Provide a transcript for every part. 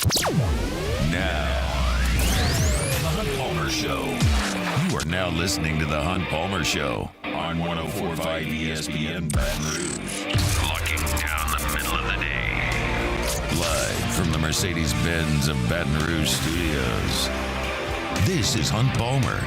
Now, The Hunt Palmer Show. You are now listening to The Hunt Palmer Show on 104.5 ESPN Baton Rouge. Locking down the middle of the day. Live from the Mercedes-Benz of Baton Rouge studios. This is Hunt Palmer.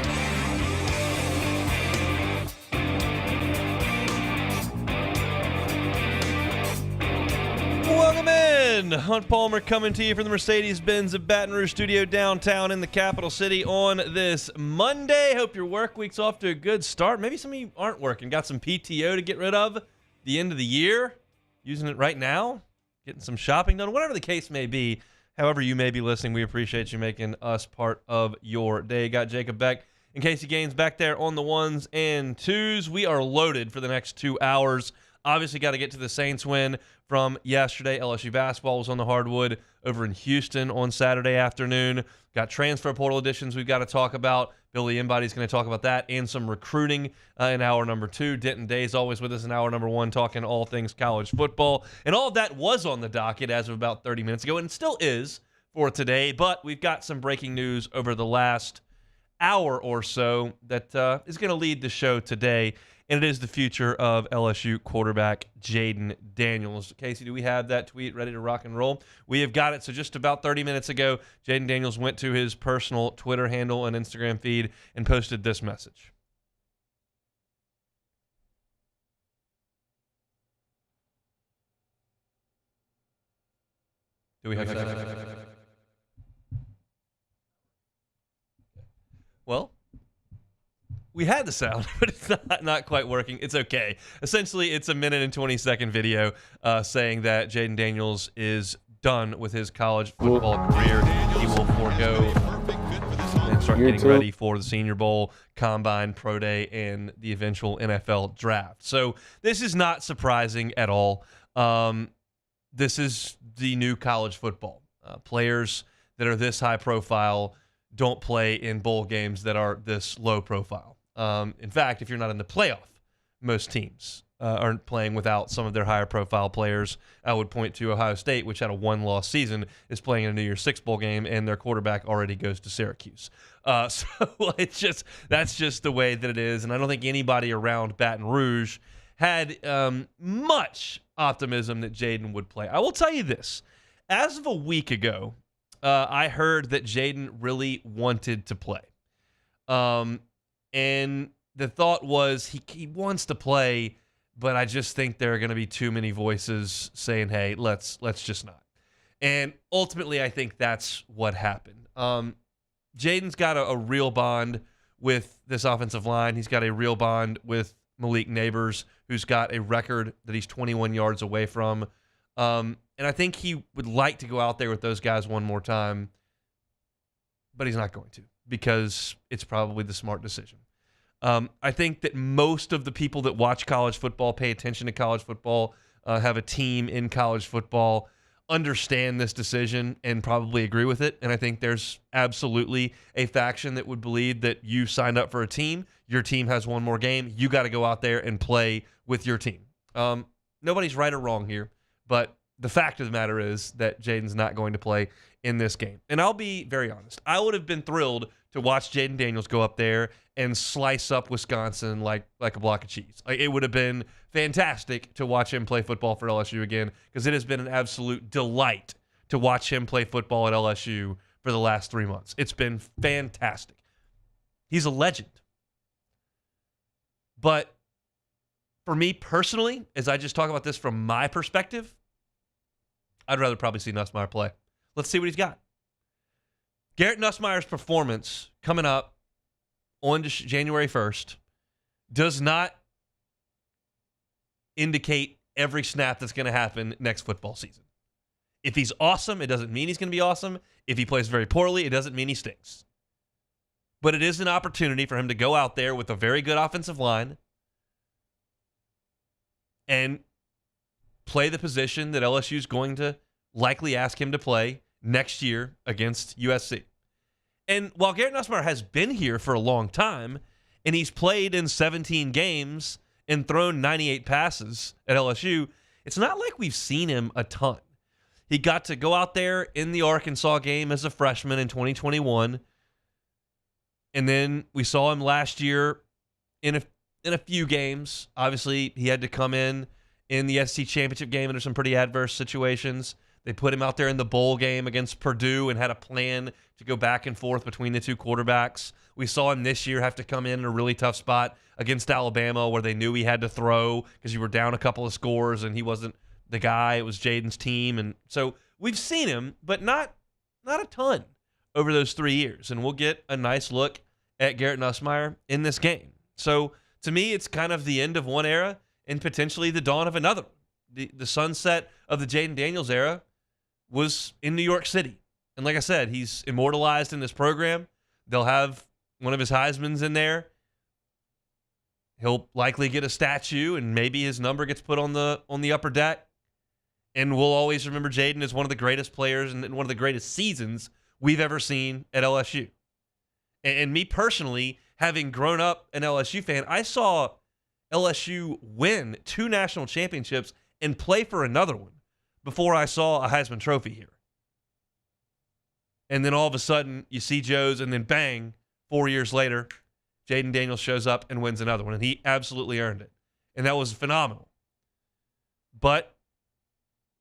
Welcome in. Hunt Palmer coming to you from the Mercedes-Benz of Baton Rouge studio downtown in the capital city on this Monday. Hope your work week's off to a good start. Maybe some of you aren't working. Got some PTO to get rid of the end of the year. Using it right now. Getting some shopping done. Whatever the case may be. However you may be listening, we appreciate you making us part of your day. Got Jacob Beck and Casey Gaines back there on the ones and twos. We are loaded for the next 2 hours. Obviously got to get to the Saints win from yesterday. LSU basketball was on the hardwood over in Houston on Saturday afternoon. Got transfer portal additions we've got to talk about. Billy Embody's going to talk about that and some recruiting in hour number 2. Denton Day's always with us in hour number 1 talking all things college football. And all of that was on the docket as of about 30 minutes ago and still is for today. But we've got some breaking news over the last hour or so that is going to lead the show today. And it is the future of LSU quarterback Jaden Daniels. Casey, do we have that tweet ready to rock and roll? We have got it. So just about 30 minutes ago, Jaden Daniels went to his personal Twitter handle and Instagram feed and posted this message. Do we have that? Well, we had the sound, but it's not quite working. It's okay. Essentially, it's a minute and 20-second video saying that Jaden Daniels is done with his college football career. He will forego and start getting ready for the Senior Bowl, Combine, Pro Day, and the eventual NFL Draft. So this is not surprising at all. This is the new college football. Players that are this high profile don't play in bowl games that are this low profile. In fact, if you're not in the playoff, most teams aren't playing without some of their higher profile players. I would point to Ohio State, which had a 1-loss season, is playing in a New Year's Six bowl game, and their quarterback already goes to Syracuse. So that's just the way that it is, and I don't think anybody around Baton Rouge had much optimism that Jaden would play. I will tell you this. As of a week ago, I heard that Jaden really wanted to play. And the thought was he wants to play, but I just think there are going to be too many voices saying, hey, let's just not. And ultimately, I think that's what happened. Jaden's got a real bond with this offensive line. He's got a real bond with Malik Neighbors, who's got a record that he's 21 yards away from. And I think he would like to go out there with those guys one more time, but he's not going to because it's probably the smart decision. I think that most of the people that watch college football, pay attention to college football, have a team in college football, understand this decision and probably agree with it. And I think there's absolutely a faction that would believe that you signed up for a team, your team has one more game, you got to go out there and play with your team. Nobody's right or wrong here, but the fact of the matter is that Jaden's not going to play in this game. And I'll be very honest. I would have been thrilled to watch Jaden Daniels go up there and slice up Wisconsin like a block of cheese. Like, it would have been fantastic to watch him play football for LSU again, because it has been an absolute delight to watch him play football at LSU for the last 3 months. It's been fantastic. He's a legend. But for me personally, as I just talk about this from my perspective, I'd rather probably see Nussmeier play. Let's see what he's got. Garrett Nussmeier's performance coming up on January 1st does not indicate every snap that's going to happen next football season. If he's awesome, it doesn't mean he's going to be awesome. If he plays very poorly, it doesn't mean he stinks. But it is an opportunity for him to go out there with a very good offensive line and play the position that LSU is going to likely ask him to play next year against USC. And while Garrett Nussmeier has been here for a long time, and he's played in 17 games and thrown 98 passes at LSU, it's not like we've seen him a ton. He got to go out there in the Arkansas game as a freshman in 2021. And then we saw him last year in a few games. Obviously, he had to come in the SEC championship game under some pretty adverse situations. They put him out there in the bowl game against Purdue and had a plan to go back and forth between the two quarterbacks. We saw him this year have to come in a really tough spot against Alabama where they knew he had to throw because you were down a couple of scores and he wasn't the guy. It was Jaden's team. And so we've seen him, but not a ton over those 3 years. And we'll get a nice look at Garrett Nussmeier in this game. So to me, it's kind of the end of one era and potentially the dawn of another. The sunset of the Jaden Daniels era was in New York City. And like I said, he's immortalized in this program. They'll have one of his Heismans in there. He'll likely get a statue, and maybe his number gets put on the upper deck. And we'll always remember Jaden as one of the greatest players and one of the greatest seasons we've ever seen at LSU. And me personally, having grown up an LSU fan, I saw LSU win 2 national championships and play for another one before I saw a Heisman Trophy here. And then all of a sudden, you see Joe's, and then bang, 4 years later, Jaden Daniels shows up and wins another one, and he absolutely earned it. And that was phenomenal. But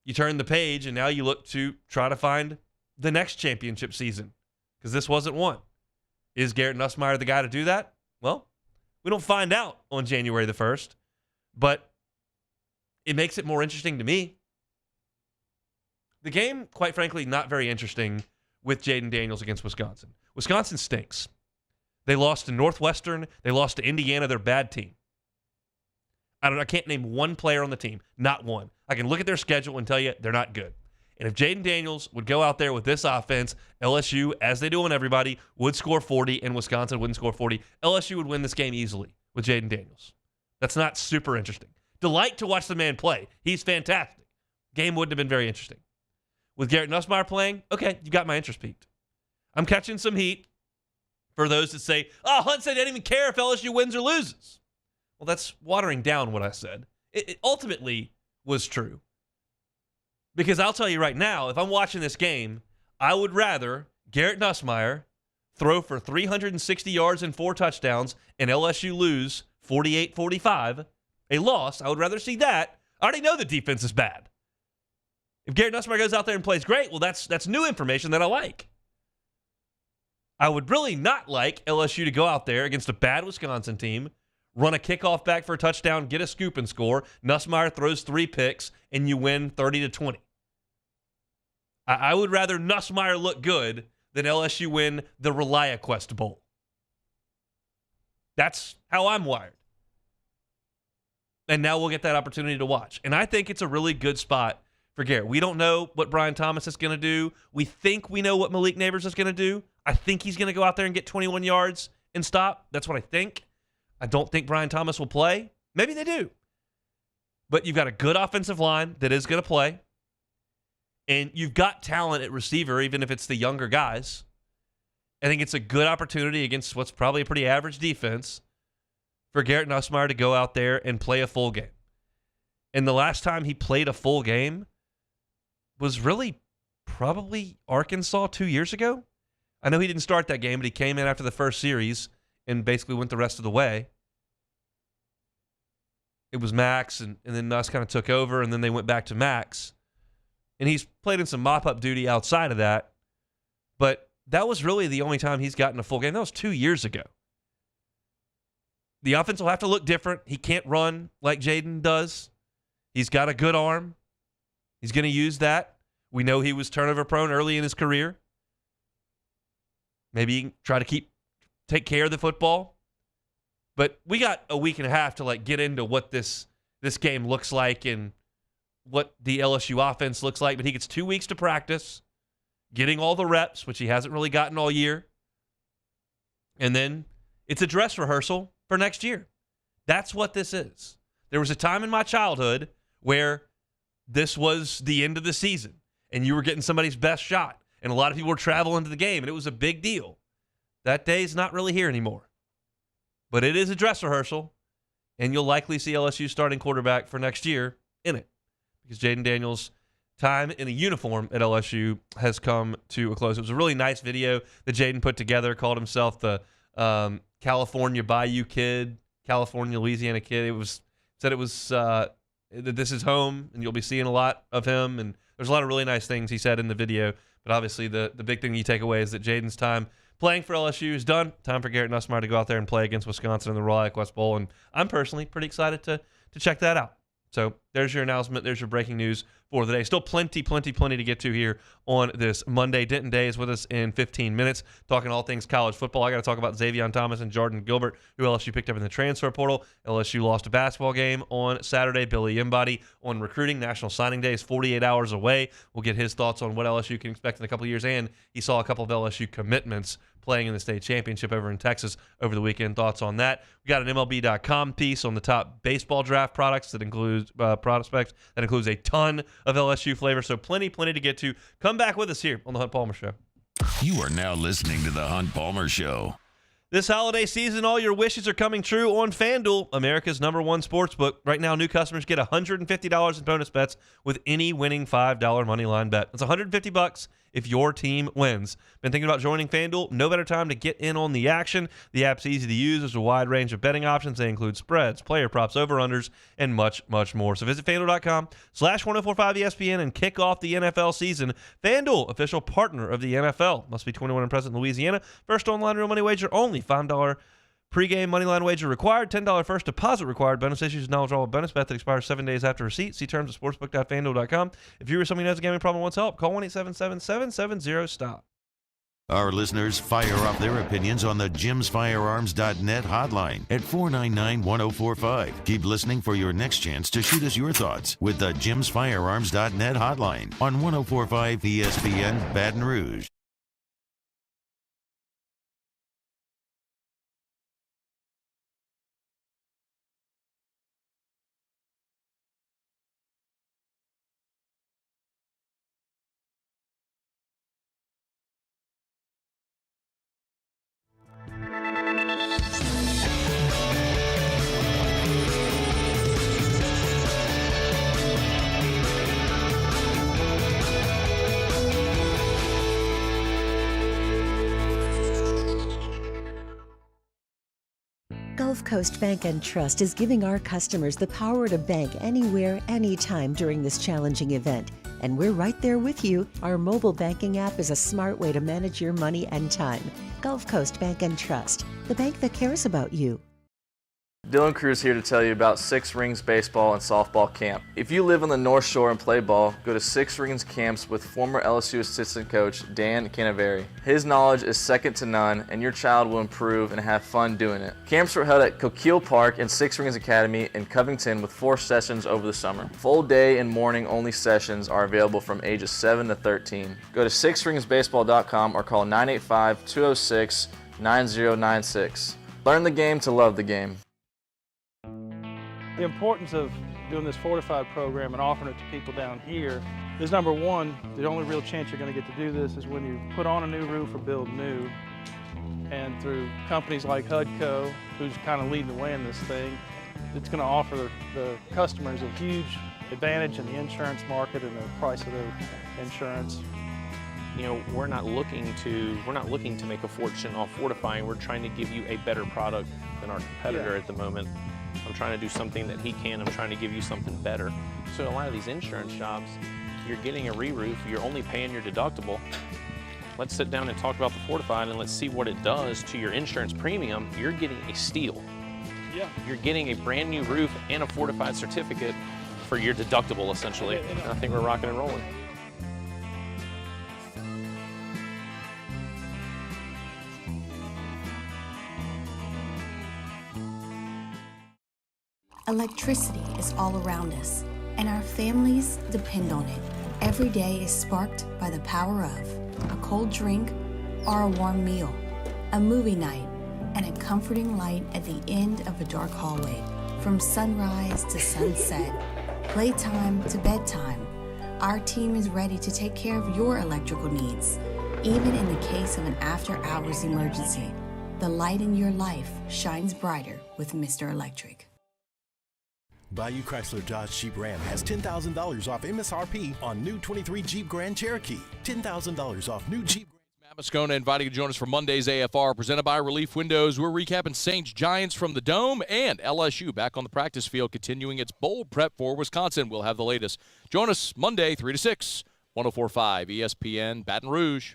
you turn the page, and now you look to try to find the next championship season, because this wasn't one. Is Garrett Nussmeier the guy to do that? Well, we don't find out on January the 1st, but it makes it more interesting to me. The game, quite frankly, not very interesting with Jaden Daniels against Wisconsin. Wisconsin stinks. They lost to Northwestern. They lost to Indiana. They're a bad team. I can't name one player on the team. Not one. I can look at their schedule and tell you they're not good. And if Jaden Daniels would go out there with this offense, LSU, as they do on everybody, would score 40, and Wisconsin wouldn't score 40. LSU would win this game easily with Jaden Daniels. That's not super interesting. Delight to watch the man play. He's fantastic. Game wouldn't have been very interesting. With Garrett Nussmeier playing, okay, you got my interest peaked. I'm catching some heat for those that say, Hunt said he didn't even care if LSU wins or loses. Well, that's watering down what I said. It ultimately was true. Because I'll tell you right now, if I'm watching this game, I would rather Garrett Nussmeier throw for 360 yards and 4 touchdowns and LSU lose 48-45, a loss. I would rather see that. I already know the defense is bad. If Garrett Nussmeier goes out there and plays great, well, that's new information that I like. I would really not like LSU to go out there against a bad Wisconsin team, run a kickoff back for a touchdown, get a scoop and score. Nussmeier throws 3 picks, and you win 30-20. I would rather Nussmeier look good than LSU win the ReliaQuest Bowl. That's how I'm wired. And now we'll get that opportunity to watch. And I think it's a really good spot for Garrett. We don't know what Brian Thomas is going to do. We think we know what Malik Neighbors is going to do. I think he's going to go out there and get 21 yards and stop. That's what I think. I don't think Brian Thomas will play. Maybe they do. But you've got a good offensive line that is going to play. And you've got talent at receiver, even if it's the younger guys. I think it's a good opportunity against what's probably a pretty average defense for Garrett Nussmeier to go out there and play a full game. And the last time he played a full game was really probably Arkansas 2 years ago. I know he didn't start that game, but he came in after the first series and basically went the rest of the way. It was Max, and then Nuss kind of took over, and then they went back to Max. And he's played in some mop-up duty outside of that. But that was really the only time he's gotten a full game. That was 2 years ago. The offense will have to look different. He can't run like Jaden does. He's got a good arm. He's going to use that. We know he was turnover prone early in his career. Maybe he can try to take care of the football. But we got a week and a half to get into what this game looks like and what the LSU offense looks like. But he gets 2 weeks to practice, getting all the reps, which he hasn't really gotten all year. And then it's a dress rehearsal for next year. That's what this is. There was a time in my childhood where this was the end of the season and you were getting somebody's best shot. And a lot of people were traveling to the game, and it was a big deal. That day's not really here anymore. But it is a dress rehearsal, and you'll likely see LSU starting quarterback for next year in it because Jaden Daniels time in a uniform at LSU has come to a close. It was a really nice video that Jaden put together, called himself the California Bayou Kid, California, Louisiana Kid. Said that this is home, and you'll be seeing a lot of him. And there's a lot of really nice things he said in the video. But obviously, the big thing you take away is that Jaden's time playing for LSU is done. Time for Garrett Nussmeier to go out there and play against Wisconsin in the Royal West Bowl. And I'm personally pretty excited to check that out. So there's your announcement. There's your breaking news for the day. Still plenty to get to here on this Monday. Denton Day is with us in 15 minutes, talking all things college football. I got to talk about Xavier Thomas and Jordan Gilbert, who LSU picked up in the transfer portal. LSU lost a basketball game on Saturday. Billy Embody on recruiting. National Signing Day is 48 hours away. We'll get his thoughts on what LSU can expect in a couple of years, and he saw a couple of LSU commitments playing in the state championship over in Texas over the weekend. Thoughts on that? We got an MLB.com piece on the top baseball draft prospects that includes a ton of LSU flavor. So plenty to get to. Come back with us here on the Hunt Palmer Show. You are now listening to the Hunt Palmer Show. This holiday season, all your wishes are coming true on FanDuel, America's #1 sportsbook. Right now, new customers get $150 in bonus bets with any winning $5 moneyline bet. That's $150 if your team wins. Been thinking about joining FanDuel? No better time to get in on the action. The app's easy to use. There's a wide range of betting options. They include spreads, player props, over-unders, and much more. So visit FanDuel.com/1045ESPN and kick off the NFL season. FanDuel, official partner of the NFL. Must be 21 and present in Louisiana. First online real money wager only. $5 pregame moneyline wager required. $10 first deposit required. Bonus issues knowledgeable bonus bet that expires 7 days after receipt. See terms at sportsbook.fanduel.com. If you or someone who has a gambling problem and wants help, call 1-877-770-STOP. Our listeners fire off their opinions on the jimsfirearms.net hotline at 499-1045. Keep listening for your next chance to shoot us your thoughts with the jimsfirearms.net hotline on 1045 ESPN Baton Rouge. Gulf Coast Bank and Trust is giving our customers the power to bank anywhere, anytime during this challenging event. And we're right there with you. Our mobile banking app is a smart way to manage your money and time. Gulf Coast Bank and Trust, the bank that cares about you. Dylan Cruz here to tell you about Six Rings Baseball and Softball Camp. If you live on the North Shore and play ball, go to Six Rings Camps with former LSU assistant coach Dan Canaveri. His knowledge is second to none, and your child will improve and have fun doing it. Camps were held at Coquille Park and Six Rings Academy in Covington with 4 sessions over the summer. Full day and morning only sessions are available from ages 7 to 13. Go to sixringsbaseball.com or call 985-206-9096. Learn the game to love the game. The importance of doing this fortified program and offering it to people down here is, number one, the only real chance you're going to get to do this is when you put on a new roof or build new. And through companies like HUDCO, who's kind of leading the way in this thing, it's going to offer the customers a huge advantage in the insurance market and the price of their insurance. You know, we're not looking to make a fortune off fortifying. We're trying to give you a better product than our competitor at the moment. I'm trying to do something that he can. I'm trying to give you something better. So a lot of these insurance jobs, you're getting a re-roof, you're only paying your deductible. Let's sit down and talk about the fortified and let's see what it does to your insurance premium. You're getting a steal. Yeah. You're getting a brand new roof and a fortified certificate for your deductible, essentially. And I think we're rocking and rolling. Electricity is all around us, and our families depend on it. Every day is sparked by the power of a cold drink or a warm meal, a movie night, and a comforting light at the end of a dark hallway. From sunrise to sunset, playtime to bedtime, our team is ready to take care of your electrical needs. Even in the case of an after-hours emergency, the light in your life shines brighter with Mr. Electric. Bayou Chrysler Dodge Jeep Ram has $10,000 off MSRP on new 23 Jeep Grand Cherokee. $10,000 off new Jeep. Matt Moscona inviting you to join us for Monday's AFR, presented by Relief Windows. We're recapping Saints Giants from the Dome, and LSU back on the practice field, continuing its bowl prep for Wisconsin. We'll have the latest. Join us Monday, 3 to 6, 104.5 ESPN Baton Rouge.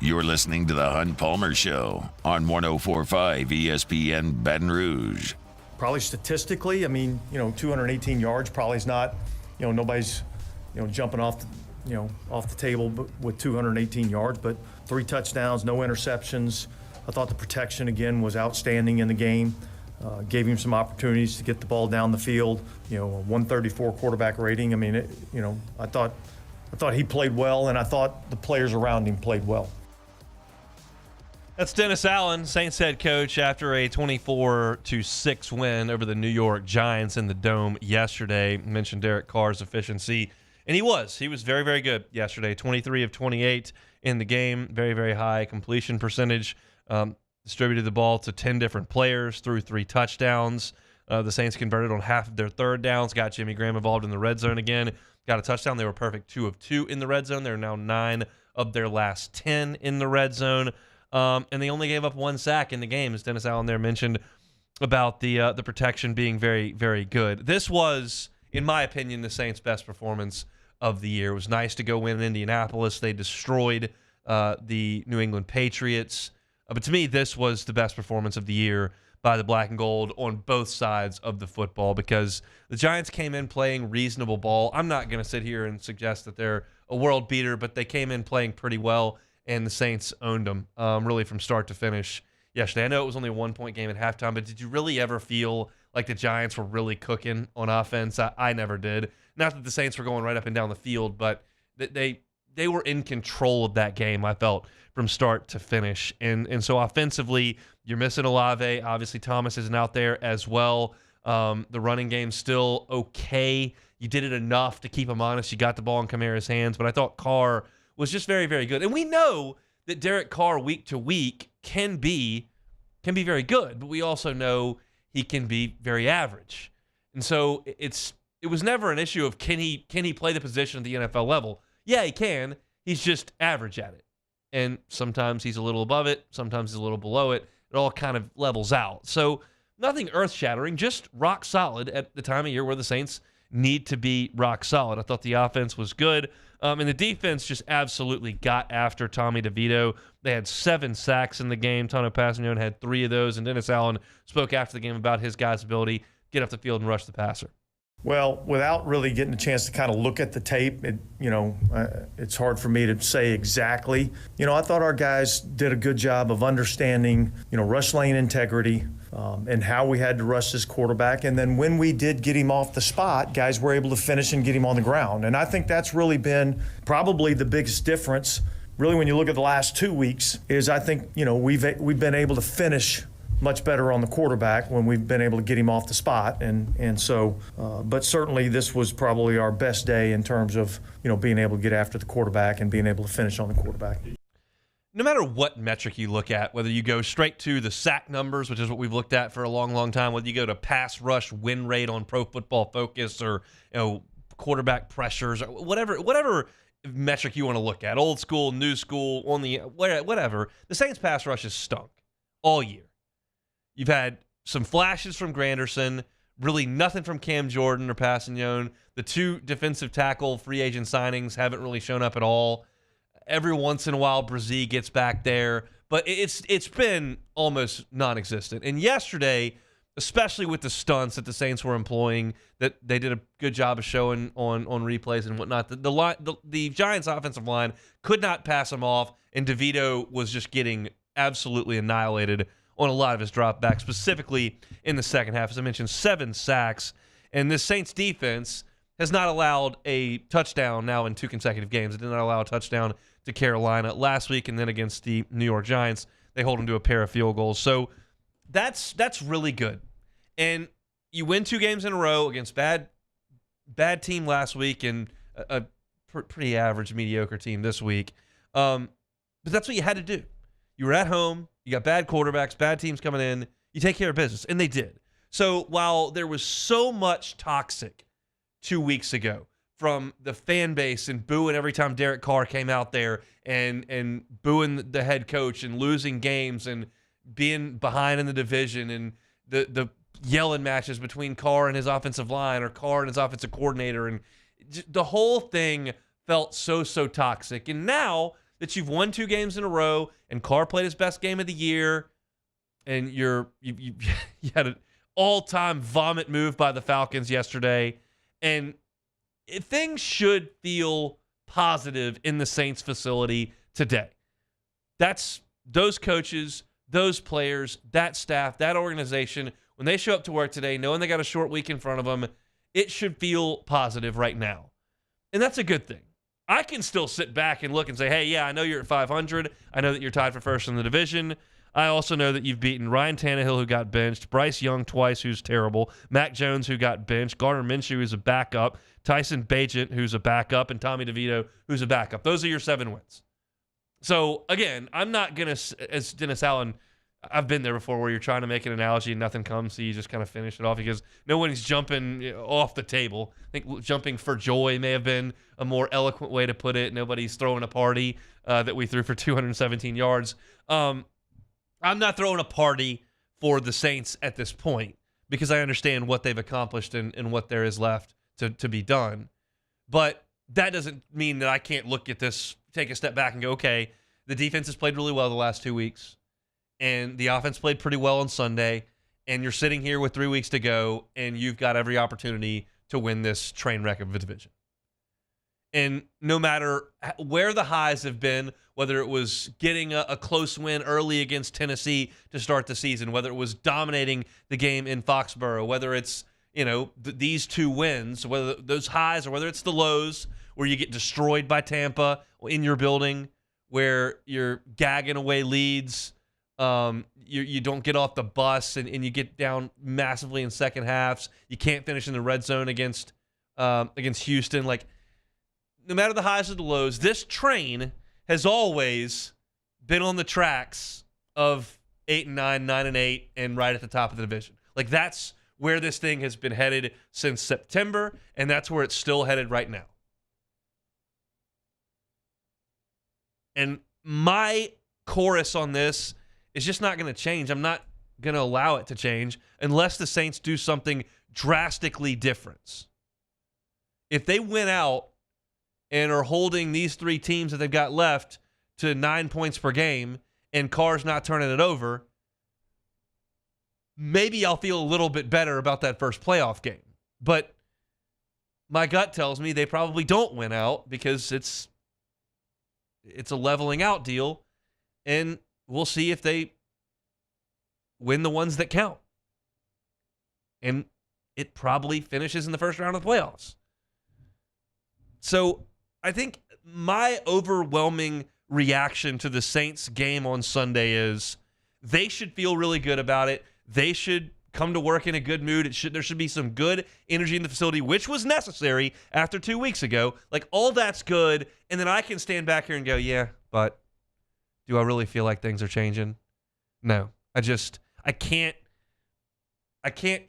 You're listening to the Hunt Palmer Show on 104.5 ESPN Baton Rouge. Probably statistically, I mean, 218 yards probably is not, nobody's, jumping off the table with 218 yards, but 3 touchdowns, no interceptions. I thought the protection again was outstanding in the game. Gave him some opportunities to get the ball down the field. A 134 quarterback rating. I mean, I thought he played well, and I thought the players around him played well. That's Dennis Allen, Saints head coach, after a 24-6 win over the New York Giants in the Dome yesterday. Mentioned Derek Carr's efficiency, and he was very, very good yesterday. 23 of 28 in the game, very, very high completion percentage. Distributed the ball to 10 different players, threw 3 touchdowns. The Saints converted on half of their third downs, got Jimmy Graham involved in the red zone again, got a touchdown. They were perfect 2 of 2 in the red zone. They're now 9 of their last 10 in the red zone. And they only gave up 1 sack in the game, as Dennis Allen there mentioned about the protection being very, very good. This was, in my opinion, the Saints' best performance of the year. It was nice to go win in Indianapolis. They destroyed the New England Patriots. But to me, this was the best performance of the year by the Black and Gold on both sides of the football, because the Giants came in playing reasonable ball. I'm not going to sit here and suggest that they're a world beater, but they came in playing pretty well, and the Saints owned them really from start to finish yesterday. I know it was only a 1-point game at halftime, but did you really ever feel like the Giants were really cooking on offense? I never did. Not that the Saints were going right up and down the field, but they were in control of that game, I felt, from start to finish. And so offensively, you're missing Olave. Obviously, Thomas isn't out there as well. The running game's still okay. You did it enough to keep him honest. You got the ball in Kamara's hands, but I thought Carr was just very, very good. And we know that Derek Carr week to week can be very good, but we also know he can be very average. And so it was never an issue of can he play the position at the NFL level? Yeah, he can. He's just average at it. And sometimes he's a little above it, sometimes he's a little below it. It all kind of levels out. So nothing earth-shattering, just rock solid at the time of year where the Saints need to be rock solid. I thought the offense was good. And the defense just absolutely got after Tommy DeVito. They had 7 sacks in the game. Tano Passignon had 3 of those. And Dennis Allen spoke after the game about his guys' ability to get off the field and rush the passer. Well, without really getting a chance to kind of look at the tape, it's hard for me to say exactly. I thought our guys did a good job of understanding, rush lane integrity and how we had to rush this quarterback. And then when we did get him off the spot, guys were able to finish and get him on the ground. And I think that's really been probably the biggest difference, really, when you look at the last 2 weeks, is I think, we've been able to finish much better on the quarterback when we've been able to get him off the spot. And so, but certainly this was probably our best day in terms of, being able to get after the quarterback and being able to finish on the quarterback. No matter what metric you look at, whether you go straight to the sack numbers, which is what we've looked at for a long, long time, whether you go to pass rush win rate on Pro Football Focus or, quarterback pressures, or whatever metric you want to look at, old school, new school, whatever, the Saints pass rush has stunk all year. You've had some flashes from Granderson, really nothing from Cam Jordan or Passignon. The 2 defensive tackle free agent signings haven't really shown up at all. Every once in a while, Brzee gets back there, but it's been almost non-existent. And yesterday, especially with the stunts that the Saints were employing, that they did a good job of showing on replays and whatnot, the Giants' offensive line could not pass them off, and DeVito was just getting absolutely annihilated on a lot of his dropbacks, specifically in the second half. As I mentioned, 7 sacks. And this Saints defense has not allowed a touchdown now in 2 consecutive games. It did not allow a touchdown to Carolina last week, and then against the New York Giants, They hold them to a pair of field goals. So that's really good. And you win 2 games in a row against bad team last week and a pretty average, mediocre team this week. But that's what you had to do. You were at home. You got bad quarterbacks, bad teams coming in. You take care of business, and they did. So while there was so much toxic 2 weeks ago from the fan base and booing every time Derek Carr came out there and booing the head coach and losing games and being behind in the division and the yelling matches between Carr and his offensive line or Carr and his offensive coordinator, and the whole thing felt so toxic. And now that you've won 2 games in a row and Carr played his best game of the year and you had an all-time vomit move by the Falcons yesterday, and things should feel positive in the Saints facility today. That's those coaches, those players, that staff, that organization, when they show up to work today, knowing they got a short week in front of them, it should feel positive right now. And that's a good thing. I can still sit back and look and say, hey, yeah, I know you're at 500. I know that you're tied for first in the division. I also know that you've beaten Ryan Tannehill, who got benched, Bryce Young twice, who's terrible, Mac Jones, who got benched, Gardner Minshew, who's a backup, Tyson Bagent, who's a backup, and Tommy DeVito, who's a backup. Those are your 7 wins. So, again, I'm not going to, as Dennis Allen, I've been there before where you're trying to make an analogy and nothing comes, so you just kind of finish it off because no one's jumping off the table. I think jumping for joy may have been a more eloquent way to put it. Nobody's throwing a party that we threw for 217 yards. I'm not throwing a party for the Saints at this point because I understand what they've accomplished and what there is left to be done. But that doesn't mean that I can't look at this, take a step back and go, okay, the defense has played really well the last 2 weeks. And the offense played pretty well on Sunday, and you're sitting here with 3 weeks to go, and you've got every opportunity to win this train wreck of a division. And no matter where the highs have been, whether it was getting a close win early against Tennessee to start the season, whether it was dominating the game in Foxborough, whether it's these 2 wins, whether those highs or whether it's the lows where you get destroyed by Tampa in your building, where you're gagging away leads, you don't get off the bus and you get down massively in second halves. You can't finish in the red zone against Houston. Like, no matter the highs or the lows, this train has always been on the tracks of 8-9, 9-8, and right at the top of the division. Like, that's where this thing has been headed since September, and that's where it's still headed right now. And my chorus on this is just not going to change. I'm not going to allow it to change unless the Saints do something drastically different. If they win out and are holding these 3 teams that they've got left to 9 points per game and Carr's not turning it over, maybe I'll feel a little bit better about that first playoff game. But my gut tells me they probably don't win out because it's a leveling out deal, and we'll see if they win the ones that count. And it probably finishes in the first round of the playoffs. So I think my overwhelming reaction to the Saints game on Sunday is they should feel really good about it. They should come to work in a good mood. There should be some good energy in the facility, which was necessary after 2 weeks ago. Like, all that's good. And then I can stand back here and go, yeah, but do I really feel like things are changing? No. I can't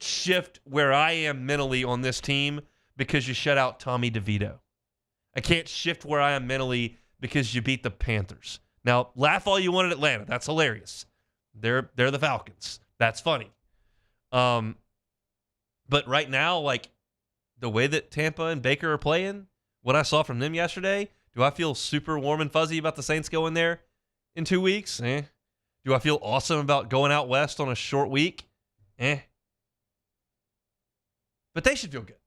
shift where I am mentally on this team because you shut out Tommy DeVito. I can't shift where I am mentally because you beat the Panthers. Now, laugh all you want at Atlanta. That's hilarious. They're the Falcons. That's funny. But right now, like, the way that Tampa and Baker are playing, what I saw from them yesterday, do I feel super warm and fuzzy about the Saints going there in 2 weeks? Do I feel awesome about going out west on a short week? But they should feel good.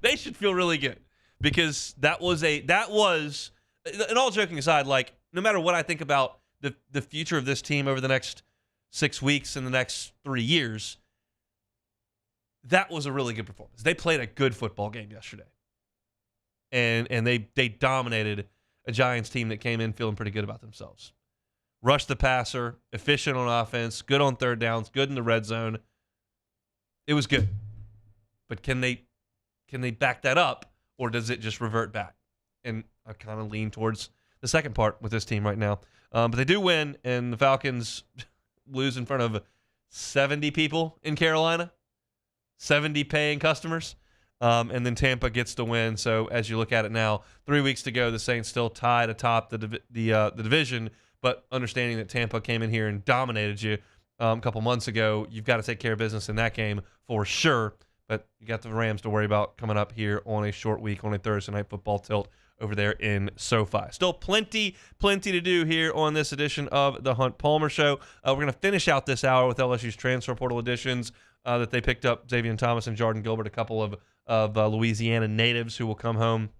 They should feel really good because that was, and all joking aside, like, no matter what I think about the future of this team over the next 6 weeks and the next 3 years, that was a really good performance. They played a good football game yesterday. And they dominated a Giants team that came in feeling pretty good about themselves. rush the passer, efficient on offense, good on third downs, good in the red zone. It was good. But can they back that up, or does it just revert back? And I kind of lean towards the second part with this team right now. But they do win, and the Falcons lose in front of 70 people in Carolina, 70 paying customers. And then Tampa gets the win. So as you look at it now, 3 weeks to go, the Saints still tied atop the division, but understanding that Tampa came in here and dominated you a couple months ago, you've got to take care of business in that game for sure. But you got the Rams to worry about coming up here on a short week, on a Thursday night football tilt over there in SoFi. Still plenty to do here on this edition of the Hunt Palmer Show. We're going to finish out this hour with LSU's transfer portal additions that they picked up, Xavier Thomas and Jordan Gilbert, a couple of Louisiana natives who will come home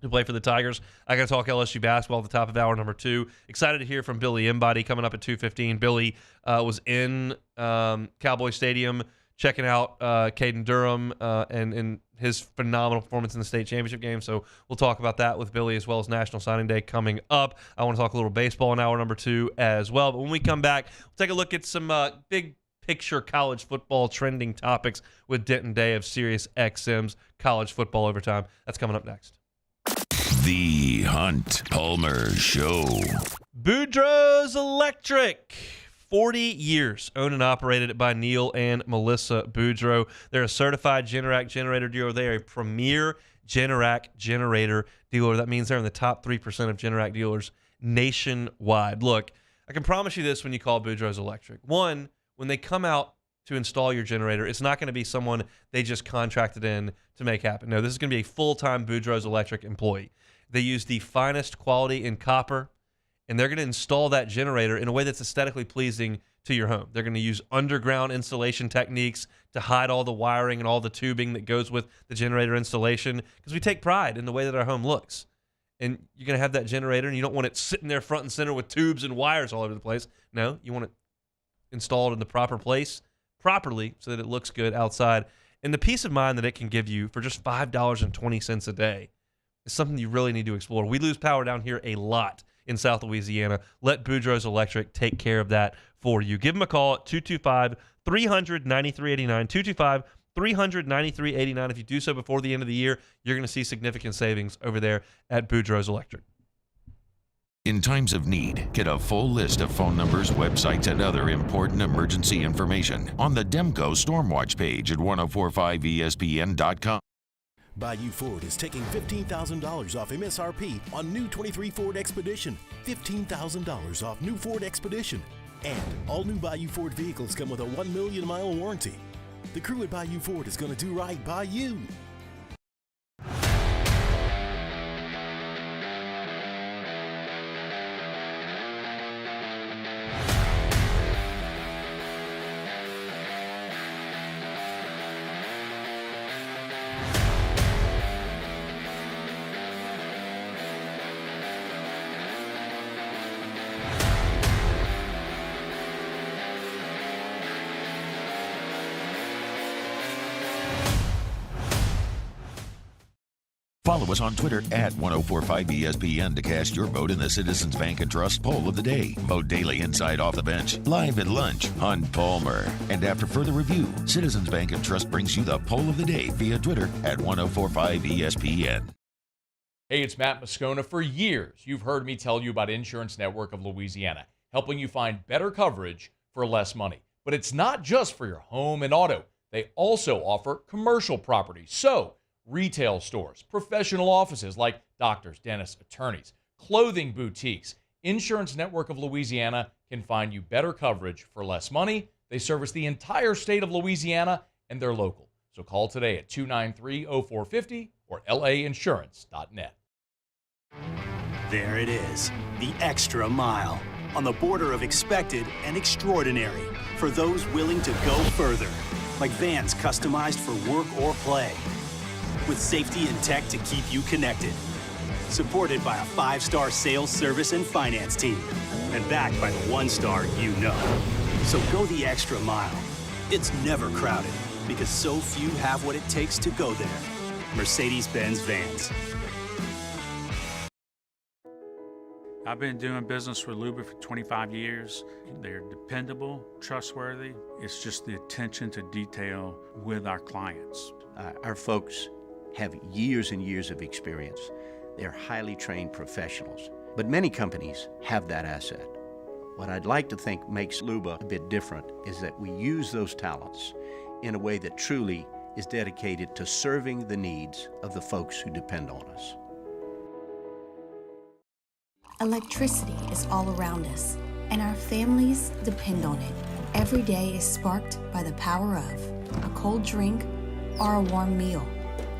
to play for the Tigers. I got to talk LSU basketball at the top of hour number 2. Excited to hear from Billy Embody coming up at 2:15. Billy was in Cowboy Stadium checking out Caden Durham and his phenomenal performance in the state championship game. So we'll talk about that with Billy, as well as National Signing Day coming up. I want to talk a little baseball in hour number 2 as well. But when we come back, we'll take a look at some big picture college football trending topics with Denton Day of Sirius XM's College Football Overtime. That's coming up next. The Hunt Palmer Show. Boudreaux's Electric. 40 years owned and operated by Neil and Melissa Boudreaux. They're a certified Generac generator dealer. They are a premier Generac generator dealer. That means they're in the top 3% of Generac dealers nationwide. Look, I can promise you this when you call Boudreaux's Electric. One, when they come out to install your generator, it's not going to be someone they just contracted in to make happen. No, this is going to be a full-time Boudreaux's Electric employee. They use the finest quality in copper, and they're going to install that generator in a way that's aesthetically pleasing to your home. They're going to use underground installation techniques to hide all the wiring and all the tubing that goes with the generator installation, because we take pride in the way that our home looks. And you're going to have that generator, and you don't want it sitting there front and center with tubes and wires all over the place. No, you want it installed in the proper place, properly, so that it looks good outside. And the peace of mind that it can give you for just $5.20 a day is something you really need to explore. We lose power down here a lot in South Louisiana. Let Boudreaux's Electric take care of that for you. Give them a call at 225-300-9389, 225-300-9389. If you do so before the end of the year, you're going to see significant savings over there at Boudreaux's Electric. In times of need, get a full list of phone numbers, websites, and other important emergency information on the Demco Stormwatch page at 1045ESPN.com. Bayou Ford is taking $15,000 off MSRP on new 23 Ford Expedition, $15,000 off new Ford Expedition, and all new Bayou Ford vehicles come with a 1 million mile warranty. The crew at Bayou Ford is going to do right by you. Follow us on Twitter at 1045ESPN to cast your vote in the Citizens Bank and Trust Poll of the Day. Vote daily inside Off the Bench, live at lunch, Hunt Palmer. And after further review, Citizens Bank and Trust brings you the Poll of the Day via Twitter at 1045ESPN. Hey, it's Matt Moscona. For years, you've heard me tell you about Insurance Network of Louisiana, helping you find better coverage for less money. But it's not just for your home and auto. They also offer commercial property. So, retail stores, professional offices like doctors, dentists, attorneys, clothing boutiques. Insurance Network of Louisiana can find you better coverage for less money. They service the entire state of Louisiana, and they're local. So call today at 293-0450 or lainsurance.net. There it is, the extra mile, on the border of expected and extraordinary, for those willing to go further, like vans customized for work or play, with safety and tech to keep you connected. Supported by a 5-star sales, service, and finance team. And backed by the 1-star you know. So go the extra mile. It's never crowded, because so few have what it takes to go there. Mercedes-Benz Vans. I've been doing business with Luba for 25 years. They're dependable, trustworthy. It's just the attention to detail with our clients. Our folks have years and years of experience. They're highly trained professionals, but many companies have that asset. What I'd like to think makes Luba a bit different is that we use those talents in a way that truly is dedicated to serving the needs of the folks who depend on us. Electricity is all around us, and our families depend on it. Every day is sparked by the power of a cold drink or a warm meal,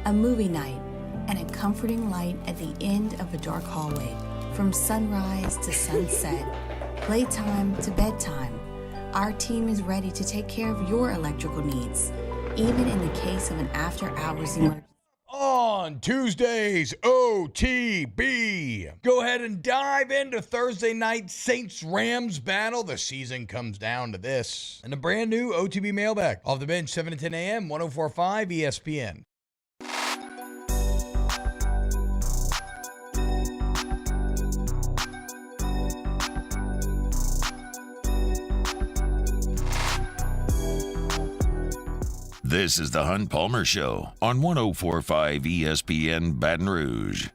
a movie night, and a comforting light at the end of a dark hallway. From sunrise to sunset, playtime to bedtime, our team is ready to take care of your electrical needs, even in the case of an after-hours emergency. On Tuesday's OTB, go ahead and dive into Thursday night Saints-Rams battle. The season comes down to this. And a brand new OTB mailbag. Off the bench, 7 to 10 a.m., 104.5 ESPN. This is the Hunt Palmer Show on 104.5 ESPN Baton Rouge.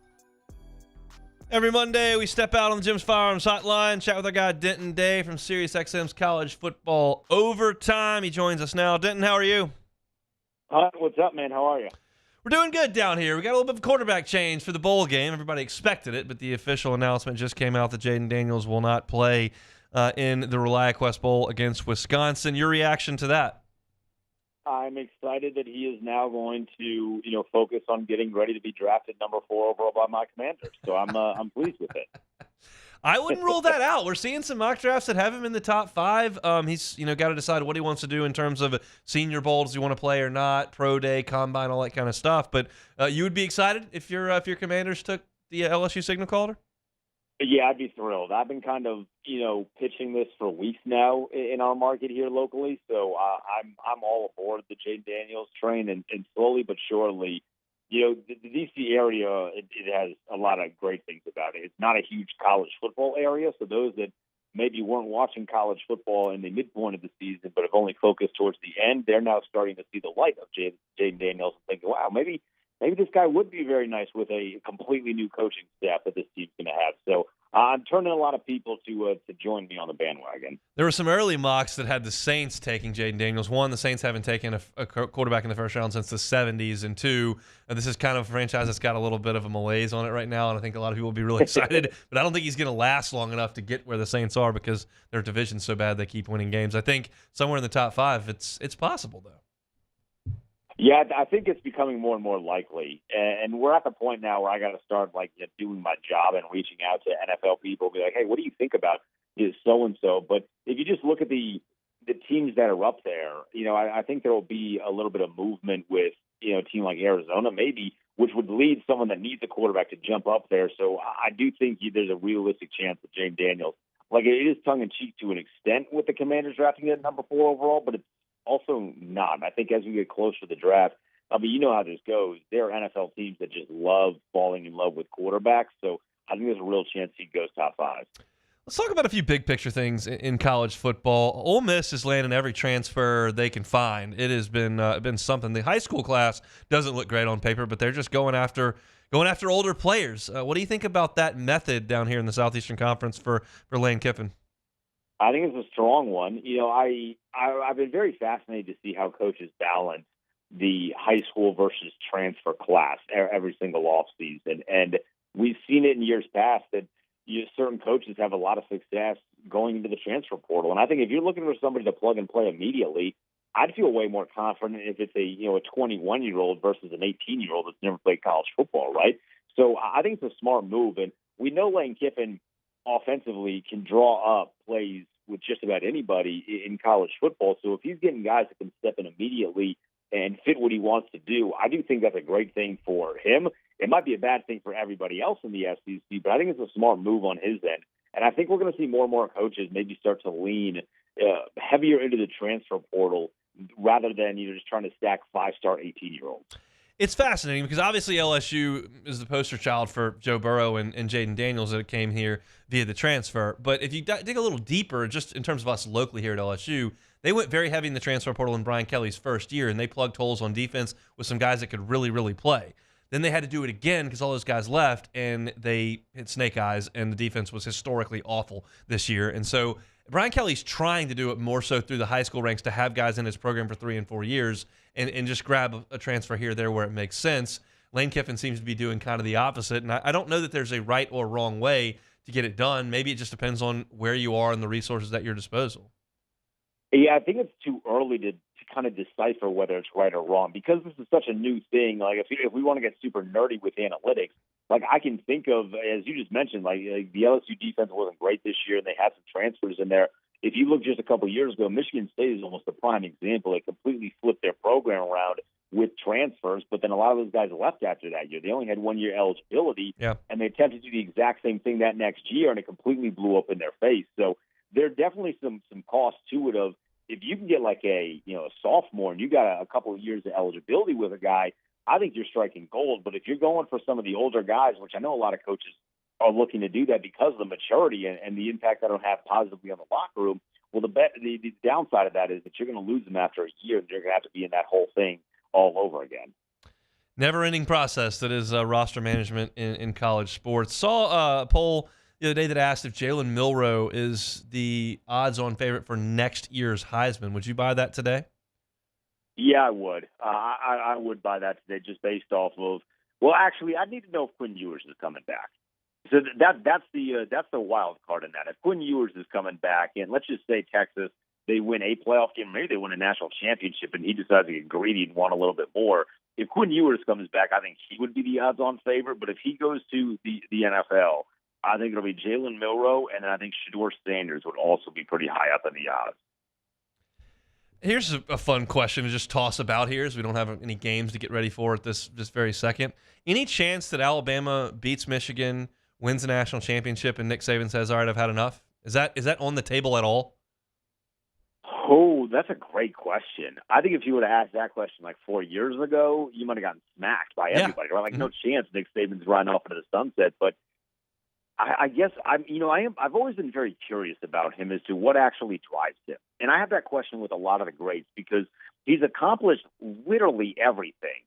Every Monday, we step out on the Jim's Firearms Hotline, chat with our guy Denton Day from SiriusXM's College Football Overtime. He joins us now. Denton, how are you? Hi, what's up, man? How are you? We're doing good down here. We got a little bit of quarterback change for the bowl game. Everybody expected it, but the official announcement just came out that Jaden Daniels will not play in the ReliaQuest Bowl against Wisconsin. Your reaction to that? I'm excited that he is now going to, focus on getting ready to be drafted number 4 overall by my Commanders. So I'm pleased with it. I wouldn't rule that out. We're seeing some mock drafts that have him in the top 5. He's got to decide what he wants to do in terms of Senior Bowl. Does he want to play or not? Pro Day, Combine, all that kind of stuff. But you would be excited if your Commanders took the LSU signal caller? Yeah, I'd be thrilled. I've been kind of, pitching this for weeks now in our market here locally. So I'm all aboard the Jaden Daniels train, and slowly but surely, the DC area, it has a lot of great things about it. It's not a huge college football area, so those that maybe weren't watching college football in the midpoint of the season but have only focused towards the end, they're now starting to see the light of Jaden Daniels and thinking, wow, maybe this guy would be very nice with a completely new coaching staff that this team's going to have. So I'm turning a lot of people to join me on the bandwagon. There were some early mocks that had the Saints taking Jaden Daniels. One, the Saints haven't taken a quarterback in the first round since the 70s. And two, this is kind of a franchise that's got a little bit of a malaise on it right now, and I think a lot of people will be really excited. But I don't think he's going to last long enough to get where the Saints are because their division's so bad they keep winning games. I think somewhere in the top 5, it's possible, though. Yeah, I think it's becoming more and more likely, and we're at the point now where I got to start doing my job and reaching out to NFL people, be like, hey, what do you think about this so-and-so? But if you just look at the teams that are up there, I think there will be a little bit of movement with a team like Arizona, maybe, which would lead someone that needs a quarterback to jump up there. So I do think there's a realistic chance that Jaden Daniels, it is tongue-in-cheek to an extent with the Commanders drafting at number 4 overall, but it's also not. I think as we get closer to the draft, you know how this goes. There are NFL teams that just love falling in love with quarterbacks. So I think there's a real chance he goes top 5. Let's talk about a few big picture things in college football. Ole Miss is landing every transfer they can find. It has been something. The high school class doesn't look great on paper, but they're just going after older players. What do you think about that method down here in the Southeastern Conference for Lane Kiffin? I think it's a strong one. I've been very fascinated to see how coaches balance the high school versus transfer class every single offseason. And we've seen it in years past that certain coaches have a lot of success going into the transfer portal. And I think if you're looking for somebody to plug and play immediately, I'd feel way more confident if it's a 21-year-old versus an 18-year-old that's never played college football, right? So I think it's a smart move. And we know Lane Kiffin offensively can draw up plays with just about anybody in college football. So if he's getting guys that can step in immediately and fit what he wants to do, I do think that's a great thing for him. It might be a bad thing for everybody else in the SEC, but I think it's a smart move on his end. And I think we're going to see more and more coaches maybe start to lean heavier into the transfer portal rather than just trying to stack 5-star 18-year-olds. It's fascinating because obviously LSU is the poster child for Joe Burrow and Jaden Daniels that came here via the transfer. But if you dig a little deeper, just in terms of us locally here at LSU, they went very heavy in the transfer portal in Brian Kelly's first year, and they plugged holes on defense with some guys that could really, really play. Then they had to do it again because all those guys left, and they hit snake eyes, and the defense was historically awful this year. And so Brian Kelly's trying to do it more so through the high school ranks to have guys in his program for 3 and 4 years and just grab a transfer here or there where it makes sense. Lane Kiffin seems to be doing kind of the opposite, and I don't know that there's a right or wrong way to get it done. Maybe it just depends on where you are and the resources at your disposal. Yeah, I think it's too early to kind of decipher whether it's right or wrong because this is such a new thing. Like if we want to get super nerdy with analytics, like I can think of, as you just mentioned, like the LSU defense wasn't great this year and they had some transfers in there. If you look just a couple of years ago, Michigan State is almost a prime example. They completely flipped their program around with transfers, but then a lot of those guys left after that year. They only had 1 year eligibility, and they attempted to do the exact same thing that next year, and it completely blew up in their face. So there are definitely some cost to it of if you can get like a sophomore and you got a couple of years of eligibility with a guy, I think you're striking gold. But if you're going for some of the older guys, which I know a lot of coaches are looking to do that because of the maturity and the impact that'll have positively on the locker room, well, the downside of that is that you're going to lose them after a year, and you're going to have to be in that whole thing all over again. Never-ending process that is roster management in college sports. Saw a poll the other day that asked if Jalen Milroe is the odds-on favorite for next year's Heisman. Would you buy that today? Yeah, I would. I would buy that today just based off of. Well, actually, I need to know if Quinn Ewers is coming back. So that's the wild card in that. If Quinn Ewers is coming back, and let's just say Texas, they win a playoff game, maybe they win a national championship, and he decides to get greedy and want a little bit more. If Quinn Ewers comes back, I think he would be the odds-on favorite. But if he goes to the NFL, I think it'll be Jalen Milroe, and then I think Shedeur Sanders would also be pretty high up in the odds. Here's a fun question to just toss about here, as we don't have any games to get ready for at this very second. Any chance that Alabama beats Michigan, wins the national championship, and Nick Saban says, all right, I've had enough? Is that on the table at all? Oh, that's a great question. I think if you would have asked that question like 4 years ago, you might have gotten smacked by everybody. Right? Like, no chance Nick Saban's riding off into the sunset. But I guess I've always been very curious about him as to what actually drives him. And I have that question with a lot of the greats because he's accomplished literally everything.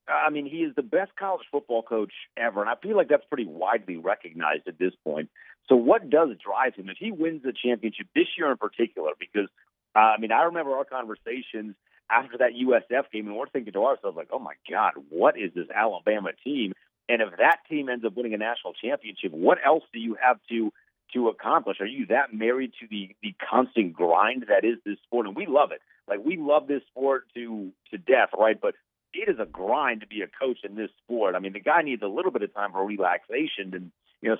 I mean, he is the best college football coach ever, and I feel like that's pretty widely recognized at this point. So what does drive him? If he wins the championship this year in particular, because, I remember our conversations after that USF game, and we're thinking to ourselves, like, oh, my God, what is this Alabama team? And if that team ends up winning a national championship, what else do you have to accomplish? Are you that married to the constant grind that is this sport? And we love it. Like, we love this sport to death, right? But it is a grind to be a coach in this sport. I mean, the guy needs a little bit of time for relaxation and,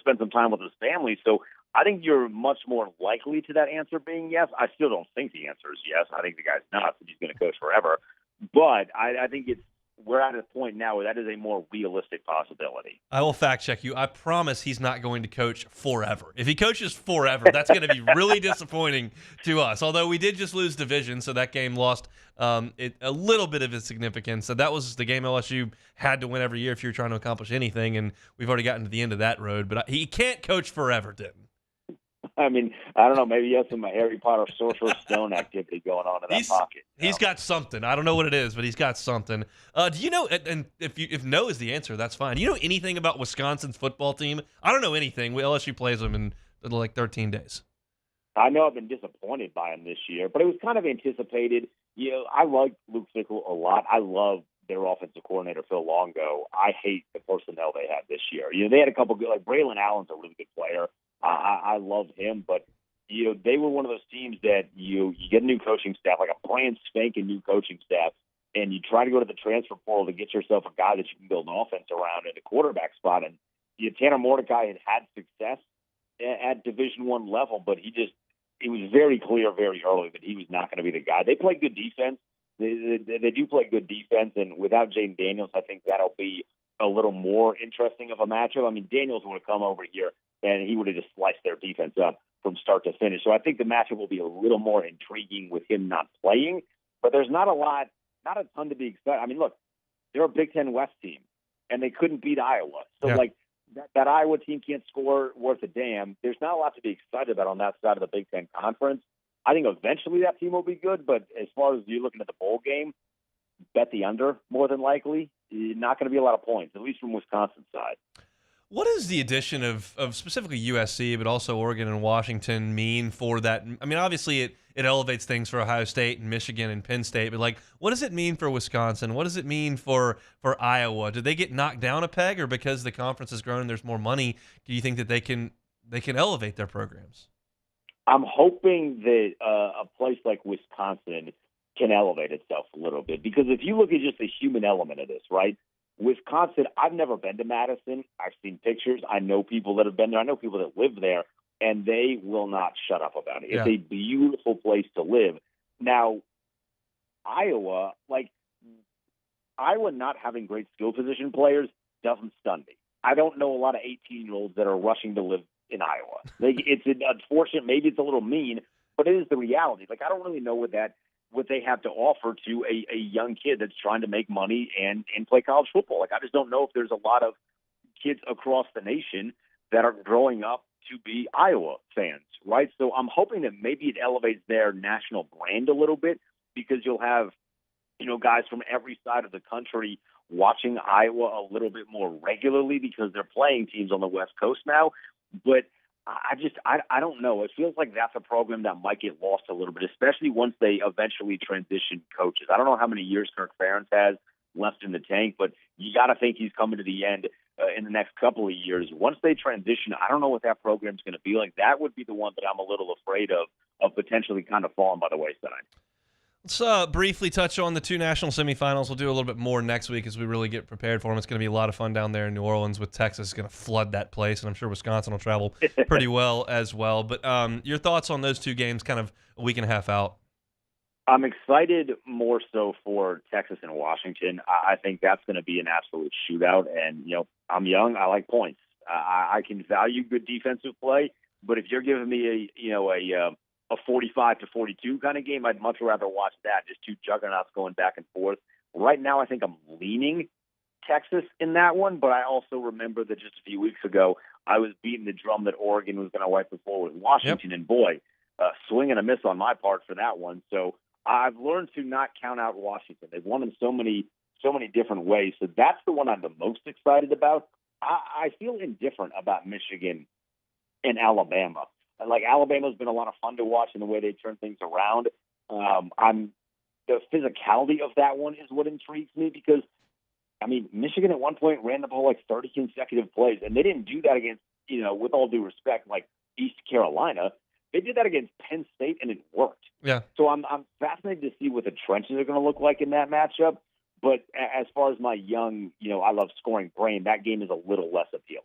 spend some time with his family. So I think you're much more likely to that answer being yes. I still don't think the answer is yes. I think the guy's nuts and he's going to coach forever. But I think we're at a point now where that is a more realistic possibility. I will fact check you. I promise he's not going to coach forever. If he coaches forever, that's going to be really disappointing to us. Although we did just lose division, so that game lost a little bit of its significance. So that was the game LSU had to win every year if you're trying to accomplish anything, and we've already gotten to the end of that road. But he can't coach forever, Denton. I mean, I don't know. Maybe he has some Harry Potter Sorcerer's Stone activity going on in that pocket. He's got something. I don't know what it is, but he's got something. Do you know? And if no is the answer, that's fine. Do you know anything about Wisconsin's football team? I don't know anything. LSU plays them in like 13 days. I know I've been disappointed by him this year, but it was kind of anticipated. I like Luke Fickell a lot. I love their offensive coordinator, Phil Longo. I hate the personnel they had this year. They had a couple good, like Braylon Allen's a really good player. I love him, but they were one of those teams that you get a new coaching staff, like a brand spanking new coaching staff, and you try to go to the transfer portal to get yourself a guy that you can build an offense around in the quarterback spot. And Tanner Mordecai had success at Division I level, but it was very clear very early that he was not going to be the guy. They play good defense. They do play good defense, and without Jaden Daniels, I think that'll be a little more interesting of a matchup. I mean, Daniels would have come over here and he would have just sliced their defense up from start to finish. So I think the matchup will be a little more intriguing with him not playing, but there's not a ton to be excited. I mean, look, they're a Big Ten West team, and they couldn't beat Iowa. So, Yeah. like, that Iowa team can't score worth a damn. There's not a lot to be excited about on that side of the Big Ten Conference. I think eventually that team will be good, but as far as you looking at the bowl game, bet the under more than likely. Not going to be a lot of points, at least from Wisconsin's side. What does the addition of specifically USC, but also Oregon and Washington mean for that? I mean, obviously it elevates things for Ohio State and Michigan and Penn State, but like, what does it mean for Wisconsin? What does it mean for Iowa? Did they get knocked down a peg, or because the conference has grown and there's more money, do you think that they can elevate their programs? I'm hoping that a place like Wisconsin can elevate itself a little bit, because if you look at just the human element of this, right? Wisconsin, I've never been to Madison. I've seen pictures. I know people that have been there. I know people that live there, and they will not shut up about it. Yeah. It's a beautiful place to live. Now, Iowa not having great skill position players doesn't stun me. I don't know a lot of 18-year-olds that are rushing to live in Iowa. It's unfortunate. Maybe it's a little mean, but it is the reality. Like, I don't really know what they have to offer to a young kid that's trying to make money and play college football. Like, I just don't know if there's a lot of kids across the nation that are growing up to be Iowa fans, right? So I'm hoping that maybe it elevates their national brand a little bit, because you'll have, guys from every side of the country watching Iowa a little bit more regularly because they're playing teams on the West Coast now. But I don't know. It feels like that's a program that might get lost a little bit, especially once they eventually transition coaches. I don't know how many years Kirk Ferentz has left in the tank, but you got to think he's coming to the end in the next couple of years. Once they transition, I don't know what that program's going to be like. That would be the one that I'm a little afraid of potentially kind of falling by the wayside. Let's briefly touch on the two national semifinals. We'll do a little bit more next week as we really get prepared for them. It's going to be a lot of fun down there in New Orleans with Texas going to flood that place, and I'm sure Wisconsin will travel pretty well as well. But your thoughts on those two games kind of a week and a half out? I'm excited more so for Texas and Washington. I think that's going to be an absolute shootout. And, I'm young. I like points. I can value good defensive play, but if you're giving me a 45-42 kind of game, I'd much rather watch that. Just two juggernauts going back and forth. Right now, I think I'm leaning Texas in that one, but I also remember that just a few weeks ago, I was beating the drum that Oregon was going to wipe the floor with Washington, and boy, swing and a miss on my part for that one. So I've learned to not count out Washington. They've won in so many different ways. So that's the one I'm the most excited about. I feel indifferent about Michigan and Alabama. Like, Alabama's been a lot of fun to watch in the way they turn things around. The physicality of that one is what intrigues me, because, Michigan at one point ran the ball like 30 consecutive plays, and they didn't do that against, with all due respect, like East Carolina. They did that against Penn State, and it worked. Yeah. So I'm fascinated to see what the trenches are going to look like in that matchup. But as far as my young, I love scoring brain, that game is a little less appealing.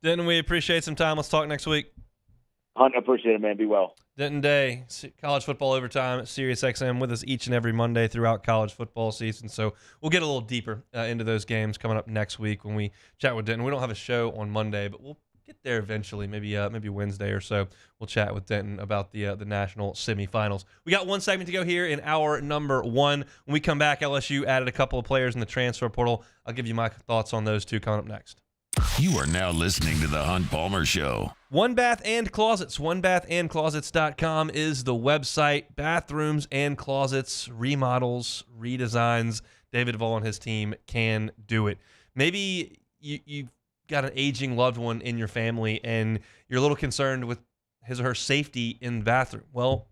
Denton, we appreciate some time. Let's talk next week. Hunt, appreciate it, man. Be well. Denton Day, college football overtime at SiriusXM, with us each and every Monday throughout college football season. So we'll get a little deeper into those games coming up next week when we chat with Denton. We don't have a show on Monday, but we'll get there eventually, maybe Wednesday or so. We'll chat with Denton about the national semifinals. We got one segment to go here in hour number one. When we come back, LSU added a couple of players in the transfer portal. I'll give you my thoughts on those two coming up next. You are now listening to The Hunt Palmer Show. One Bath and Closets. OneBathAndClosets.com is the website. Bathrooms and closets, remodels, redesigns. David Duvall and his team can do it. Maybe you've got an aging loved one in your family and you're a little concerned with his or her safety in the bathroom. Well,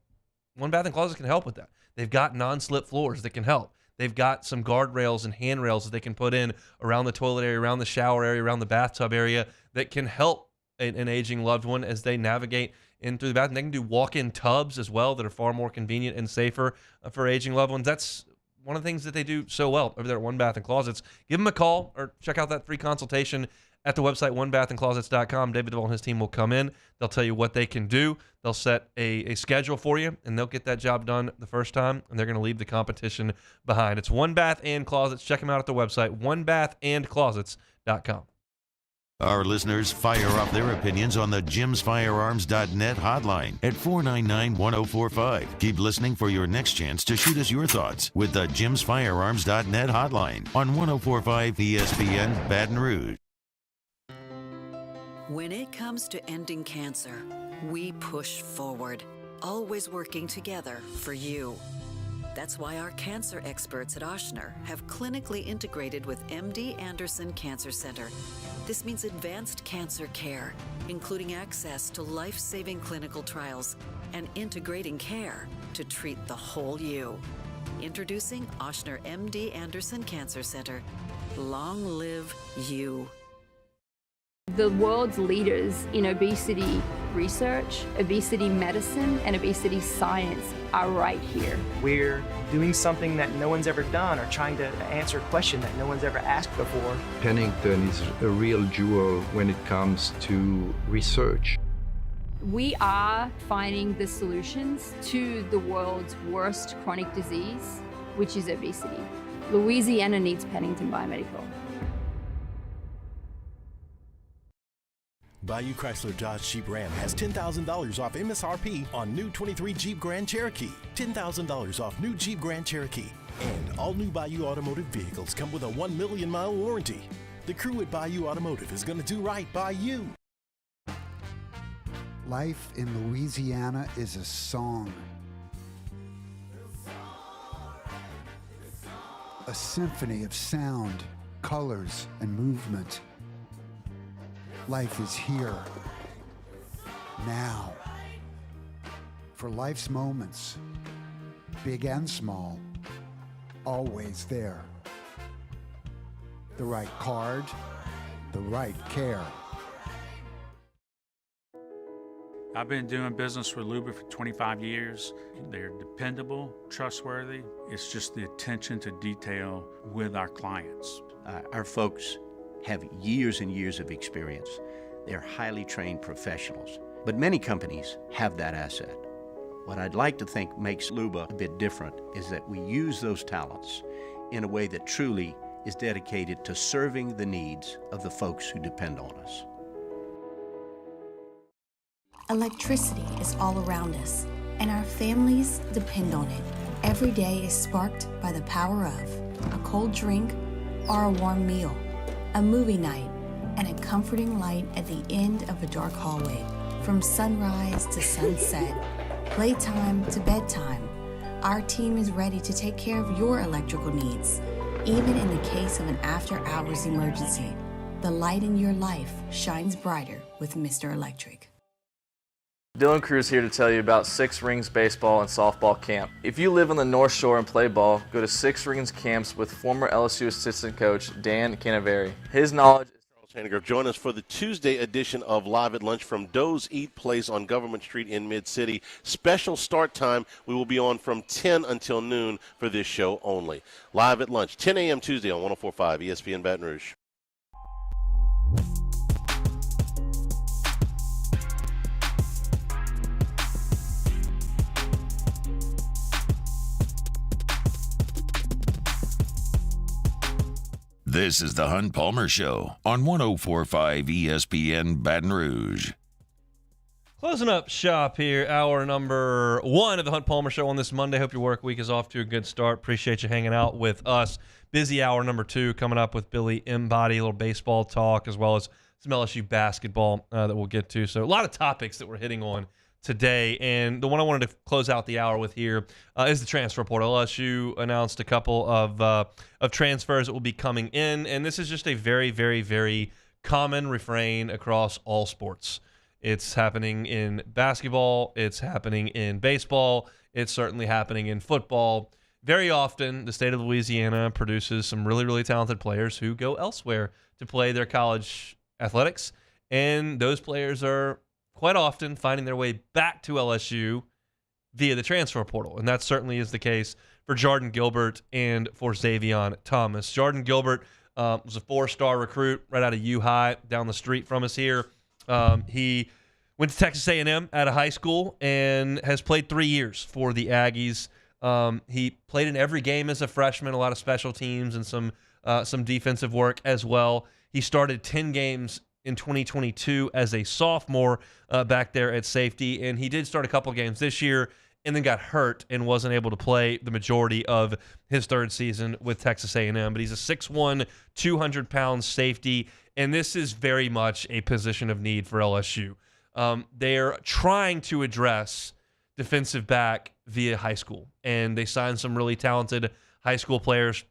One Bath and Closets can help with that. They've got non-slip floors that can help. They've got some guardrails and handrails that they can put in around the toilet area, around the shower area, around the bathtub area that can help an aging loved one as they navigate in through the bathroom. They can do walk-in tubs as well that are far more convenient and safer for aging loved ones. That's one of the things that they do so well over there at One Bath and Closets. Give them a call or check out that free consultation at the website, onebathandclosets.com. David Duvall and his team will come in. They'll tell you what they can do. They'll set a schedule for you, and they'll get that job done the first time, and they're going to leave the competition behind. It's One Bath and Closets. Check them out at the website, onebathandclosets.com. Our listeners fire off their opinions on the jimsfirearms.net hotline at 499-1045. Keep listening for your next chance to shoot us your thoughts with the jimsfirearms.net hotline on 1045 ESPN Baton Rouge. When it comes to ending cancer, we push forward, always working together for you. That's why our cancer experts at Ochsner have clinically integrated with MD Anderson Cancer Center. This means advanced cancer care, including access to life-saving clinical trials and integrating care to treat the whole you. Introducing Ochsner MD Anderson Cancer Center. Long live you. The world's leaders in obesity research, obesity medicine, and obesity science are right here. We're doing something that no one's ever done or trying to answer a question that no one's ever asked before. Pennington is a real jewel when it comes to research. We are finding the solutions to the world's worst chronic disease, which is obesity. Louisiana needs Pennington Biomedical. Bayou Chrysler Dodge Jeep Ram has $10,000 off MSRP on new 23 Jeep Grand Cherokee, $10,000 off new Jeep Grand Cherokee, and all new Bayou Automotive vehicles come with a 1 million mile warranty. The crew at Bayou Automotive is going to do right by you. Life in Louisiana is a song. A symphony of sound, colors, and movement. Life is here, now. For life's moments, big and small, always there. The right card, the right care. I've been doing business with Luba for 25 years. They're dependable, trustworthy. It's just the attention to detail with our clients. Our folks have years and years of experience. They're highly trained professionals, but many companies have that asset. What I'd like to think makes Luba a bit different is that we use those talents in a way that truly is dedicated to serving the needs of the folks who depend on us. Electricity is all around us, and our families depend on it. Every day is sparked by the power of a cold drink or a warm meal, a movie night, and a comforting light at the end of a dark hallway. From sunrise to sunset, playtime to bedtime, our team is ready to take care of your electrical needs. Even in the case of an after-hours emergency, the light in your life shines brighter with Mr. Electric. Dylan Cruz here to tell you about Six Rings Baseball and Softball Camp. If you live on the North Shore and play ball, go to Six Rings Camps with former LSU assistant coach Dan Canaveri. His knowledge Handigrove, join us for the Tuesday edition of Live at Lunch from Doe's Eat Place on Government Street in Mid-City. Special start time. We will be on from 10 until noon for this show only. Live at Lunch, 10 a.m. Tuesday on 104.5 ESPN Baton Rouge. This is the Hunt Palmer Show on 104.5 ESPN Baton Rouge. Closing up shop here, hour number 1 of the Hunt Palmer Show on this Monday. Hope your work week is off to a good start. Appreciate you hanging out with us. Busy hour number 2 coming up with Billy Embody, a little baseball talk, as well as some LSU basketball that we'll get to. So a lot of topics that we're hitting on today, and the one I wanted to close out the hour with here is the transfer portal. LSU announced a couple of transfers that will be coming in, and this is just a very, very, very common refrain across all sports. It's happening in basketball, it's happening in baseball, it's certainly happening in football. Very often, the state of Louisiana produces some really, really talented players who go elsewhere to play their college athletics, and those players are quite often finding their way back to LSU via the transfer portal. And that certainly is the case for Jaden Gilbert and for Xavion Thomas. Jaden Gilbert was a 4-star recruit right out of U-High down the street from us here. He went to Texas A&M out of high school and has played 3 years for the Aggies. He played in every game as a freshman, a lot of special teams and some defensive work as well. He started 10 games in 2022 as a sophomore back there at safety, and he did start a couple games this year and then got hurt and wasn't able to play the majority of his third season with Texas A&M. But he's a 6'1", 200-pound safety, and this is very much a position of need for LSU. They're trying to address defensive back via high school, and they signed some really talented high school players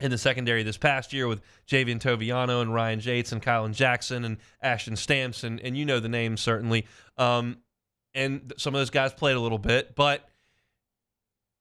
in the secondary this past year with Javian Toviano and Ryan Yates and Kylan Jackson and Ashton Stamps, and you know the names certainly. And some of those guys played a little bit, but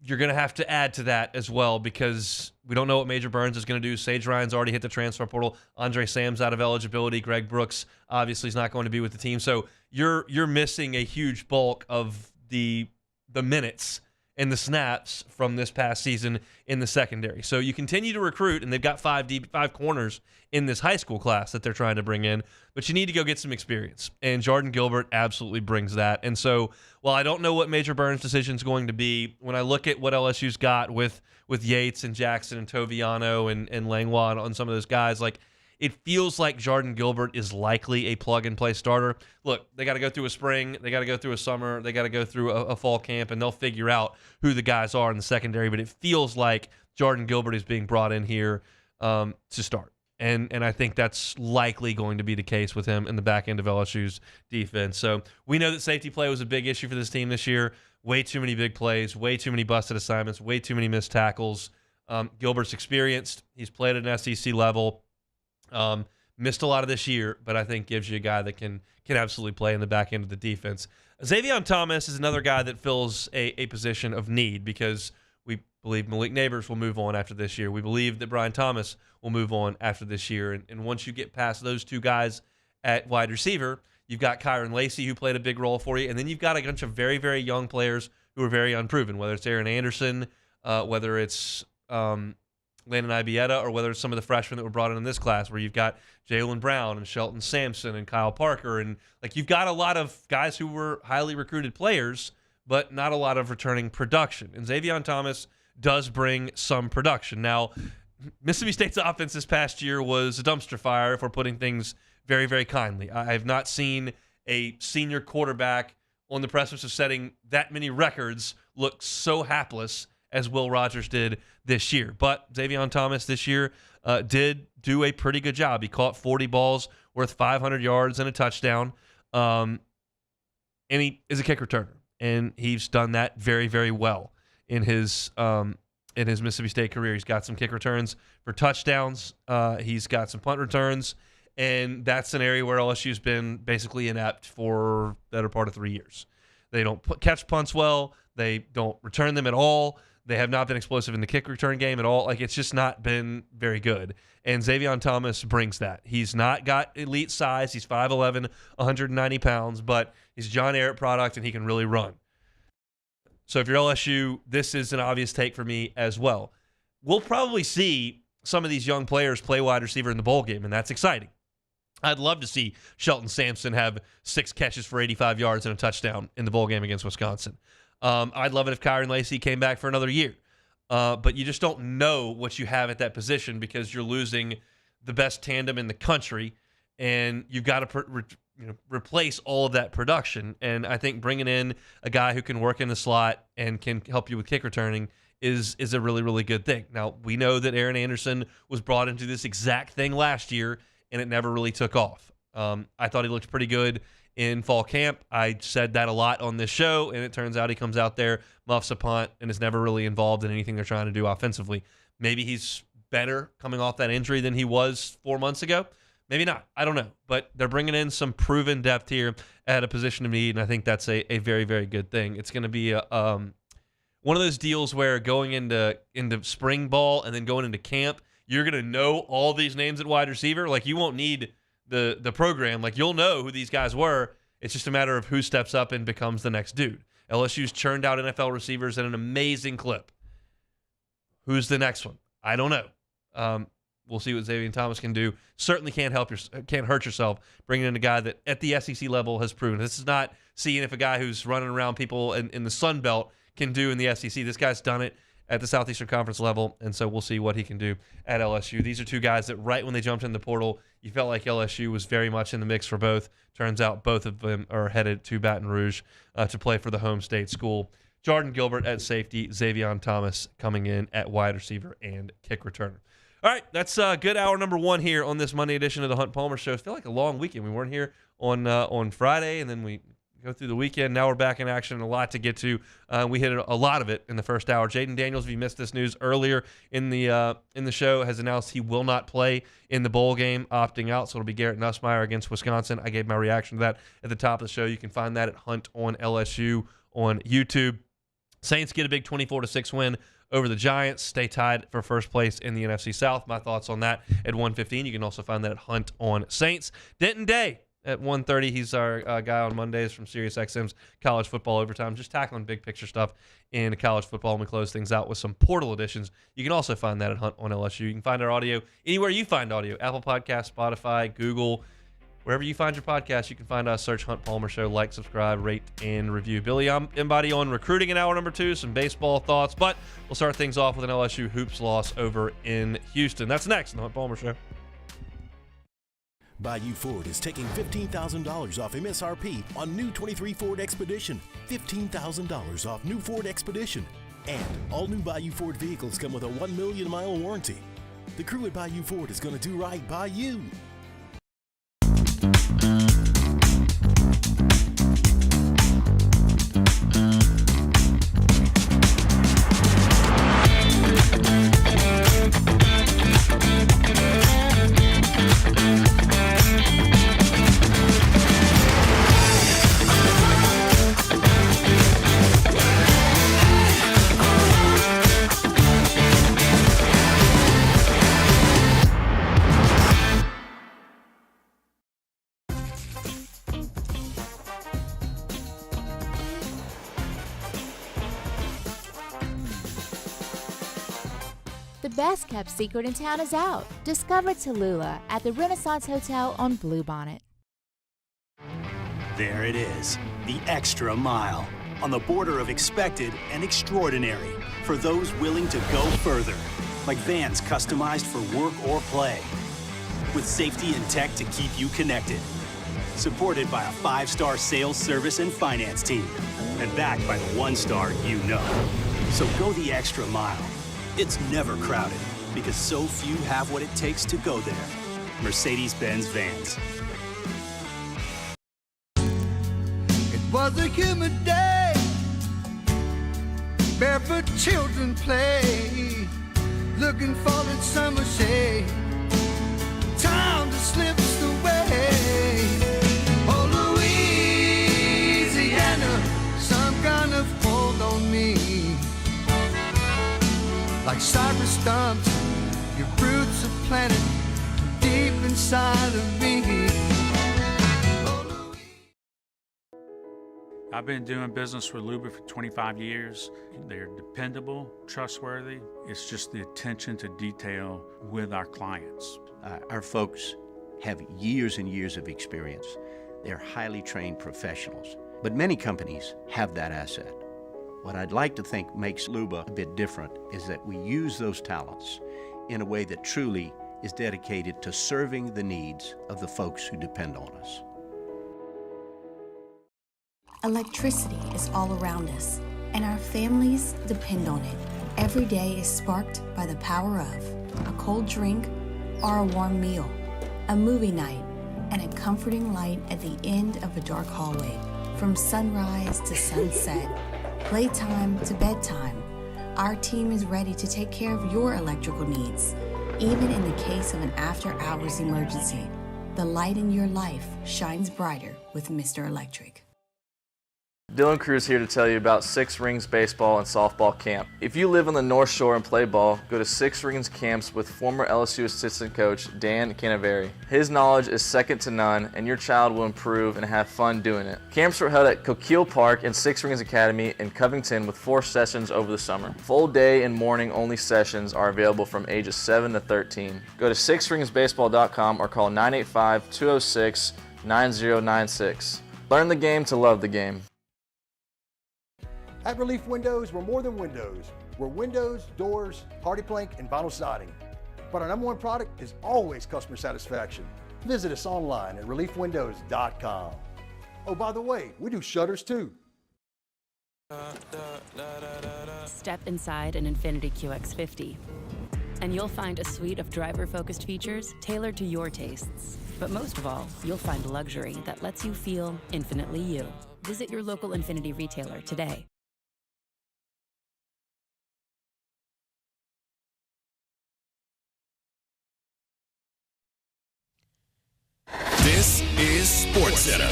you're going to have to add to that as well because we don't know what Major Burns is going to do. Sage Ryan's already hit the transfer portal. Andre Sam's out of eligibility. Greg Brooks obviously is not going to be with the team. So you're missing a huge bulk of the minutes and the snaps from this past season in the secondary. So you continue to recruit, and they've got five corners in this high school class that they're trying to bring in, but you need to go get some experience. And Jordan Gilbert absolutely brings that. And so while I don't know what Major Burns' decision is going to be, when I look at what LSU's got with Yates and Jackson and Toviano and Langlois on some of those guys, like it feels like Jordan Gilbert is likely a plug-and-play starter. Look, they got to go through a spring, they got to go through a summer, they got to go through a fall camp, and they'll figure out who the guys are in the secondary. But it feels like Jordan Gilbert is being brought in here to start. And I think that's likely going to be the case with him in the back end of LSU's defense. So we know that safety play was a big issue for this team this year. Way too many big plays, way too many busted assignments, way too many missed tackles. Gilbert's experienced. He's played at an SEC level. Missed a lot of this year, but I think gives you a guy that can absolutely play in the back end of the defense. Xavier Thomas is another guy that fills a position of need because we believe Malik Neighbors will move on after this year. We believe that Brian Thomas will move on after this year. And once you get past those two guys at wide receiver, you've got Kyron Lacey, who played a big role for you. And then you've got a bunch of very, very young players who are very unproven, whether it's Aaron Anderson, whether it's Landon Ibieta, or whether it's some of the freshmen that were brought in this class, where you've got Jalen Brown and Shelton Sampson and Kyle Parker. And like you've got a lot of guys who were highly recruited players, but not a lot of returning production. And Xavier Thomas does bring some production. Now, Mississippi State's offense this past year was a dumpster fire, if we're putting things very, very kindly. I have not seen a senior quarterback on the precipice of setting that many records look so hapless as Will Rogers did this year. But Xavier Thomas this year did do a pretty good job. He caught 40 balls worth 500 yards and a touchdown, and he is a kick returner. And he's done that very, very well in his Mississippi State career. He's got some kick returns for touchdowns. He's got some punt returns, and that's an area where LSU's been basically inept for the better part of 3 years. They don't catch punts well. They don't return them at all. They have not been explosive in the kick return game at all. Like, it's just not been very good. And Xavier Thomas brings that. He's not got elite size. He's 5'11", 190 pounds, but he's a John Ehret product, and he can really run. So if you're LSU, this is an obvious take for me as well. We'll probably see some of these young players play wide receiver in the bowl game, and that's exciting. I'd love to see Shelton Sampson have 6 catches for 85 yards and a touchdown in the bowl game against Wisconsin. I'd love it if Kyron Lacey came back for another year. But you just don't know what you have at that position because you're losing the best tandem in the country, and you've got to replace all of that production. And I think bringing in a guy who can work in the slot and can help you with kick returning is a really, really good thing. Now, we know that Aaron Anderson was brought into this exact thing last year, and it never really took off. I thought he looked pretty good in fall camp. I said that a lot on this show, and it turns out he comes out there, muffs a punt, and is never really involved in anything they're trying to do offensively. Maybe he's better coming off that injury than he was 4 months ago. Maybe not. I don't know. But they're bringing in some proven depth here at a position of need, and I think that's a very, very good thing. It's going to be one of those deals where going into spring ball and then going into camp, you're going to know all these names at wide receiver. Like, you won't need the program. Like, you'll know who these guys were. It's just a matter of who steps up and becomes the next dude. LSU's churned out NFL receivers at an amazing clip. Who's the next one? I don't know. We'll see what Xavier Thomas can do. Certainly can't hurt yourself bringing in a guy that at the SEC level has proven. This is not seeing if a guy who's running around people in the Sun Belt can do in the SEC. This guy's done it at the Southeastern Conference level, and so we'll see what he can do at LSU. These are two guys that right when they jumped in the portal, you felt like LSU was very much in the mix for both. Turns out both of them are headed to Baton Rouge to play for the home state school. Jordan Gilbert at safety, Xavion Thomas coming in at wide receiver and kick returner. All right, that's good hour number one here on this Monday edition of the Hunt Palmer Show. It felt like a long weekend. We weren't here on Friday, and then we go through the weekend. Now we're back in action. A lot to get to. We hit a lot of it in the first hour. Jaden Daniels, if you missed this news earlier in the show, has announced he will not play in the bowl game, opting out. So it'll be Garrett Nussmeier against Wisconsin. I gave my reaction to that at the top of the show. You can find that at Hunt on LSU on YouTube. Saints get a big 24-6 win over the Giants, stay tied for first place in the NFC South. My thoughts on that at 1:15. You can also find that at Hunt on Saints. Denton Day at 1:30. He's our guy on Mondays from SiriusXM's College Football Overtime, just tackling big picture stuff in college football, and we close things out with some portal editions. You can also find that at Hunt on LSU. You can find our audio anywhere you find audio, Apple Podcasts, Spotify, Google, wherever you find your podcast. You can find us, search Hunt Palmer Show, like, subscribe, rate, and review. Billy, I'm Embody on recruiting in hour number 2, some baseball thoughts, but we'll start things off with an LSU hoops loss over in Houston. That's next on the Hunt Palmer Show. Bayou Ford is taking $15,000 off MSRP on new 23 Ford Expedition. $15,000 off new Ford Expedition. And all new Bayou Ford vehicles come with a 1 million mile warranty. The crew at Bayou Ford is going to do right by you. The best kept secret in town is out. Discover Tallulah at the Renaissance Hotel on Bluebonnet. There it is, the extra mile, on the border of expected and extraordinary for those willing to go further, like vans customized for work or play, with safety and tech to keep you connected. Supported by a 5-star sales, service, and finance team, and backed by the 1-star you know. So go the extra mile. It's never crowded because so few have what it takes to go there. Mercedes-Benz Vans. It was a humid day, barefoot children play, looking for that summer shade. Time just slips away. Oh, Louisiana, some kind of hold on me. Like cypress stumps, your roots are planted deep inside of me. I've been doing business with Luba for 25 years. They're dependable, trustworthy. It's just the attention to detail with our clients. Our folks have years and years of experience. They're highly trained professionals, but many companies have that asset. What I'd like to think makes Luba a bit different is that we use those talents in a way that truly is dedicated to serving the needs of the folks who depend on us. Electricity is all around us, and our families depend on it. Every day is sparked by the power of a cold drink or a warm meal, a movie night, and a comforting light at the end of a dark hallway. From sunrise to sunset, playtime to bedtime, our team is ready to take care of your electrical needs. Even in the case of an after-hours emergency, the light in your life shines brighter with Mr. Electric. Dylan Cruz here to tell you about Six Rings Baseball and Softball Camp. If you live on the North Shore and play ball, go to Six Rings Camps with former LSU assistant coach Dan Canaveri. His knowledge is second to none, and your child will improve and have fun doing it. Camps were held at Coquille Park and Six Rings Academy in Covington with 4 sessions over the summer. Full day and morning only sessions are available from ages 7 to 13. Go to sixringsbaseball.com or call 985-206-9096. Learn the game to love the game. At Relief Windows, we're more than windows. We're windows, doors, hardy plank, and vinyl siding. But our number one product is always customer satisfaction. Visit us online at reliefwindows.com. Oh, by the way, we do shutters too. Step inside an Infiniti QX50, and you'll find a suite of driver-focused features tailored to your tastes. But most of all, you'll find luxury that lets you feel infinitely you. Visit your local Infiniti retailer today. This is SportsCenter.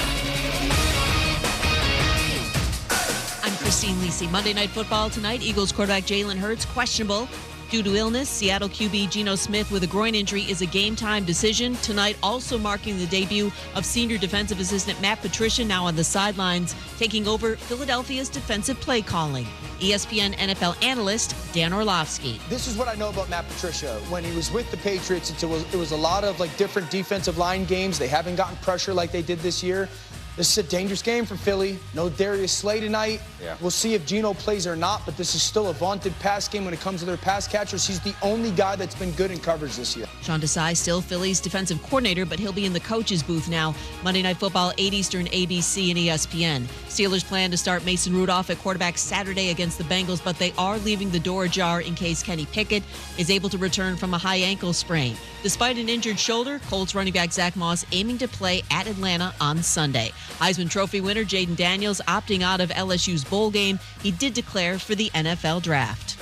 I'm Christine Lisi. Monday Night Football tonight. Eagles quarterback Jalen Hurts questionable due to illness. Seattle QB Geno Smith with a groin injury is a game-time decision. Tonight also marking the debut of senior defensive assistant Matt Patricia, now on the sidelines, taking over Philadelphia's defensive play calling. ESPN NFL analyst Dan Orlovsky. This is what I know about Matt Patricia. When he was with the Patriots, it was a lot of different defensive line games. They haven't gotten pressure like they did this year. This is a dangerous game for Philly. No Darius Slay tonight. Yeah. We'll see if Geno plays or not, but this is still a vaunted pass game when it comes to their pass catchers. He's the only guy that's been good in coverage this year. Sean Desai still Philly's defensive coordinator, but he'll be in the coach's booth now. Monday Night Football, 8 Eastern, ABC and ESPN. Steelers plan to start Mason Rudolph at quarterback Saturday against the Bengals, but they are leaving the door ajar in case Kenny Pickett is able to return from a high ankle sprain. Despite an injured shoulder, Colts running back Zach Moss aiming to play at Atlanta on Sunday. Heisman Trophy winner Jaden Daniels opting out of LSU's bowl game. He did declare for the NFL draft.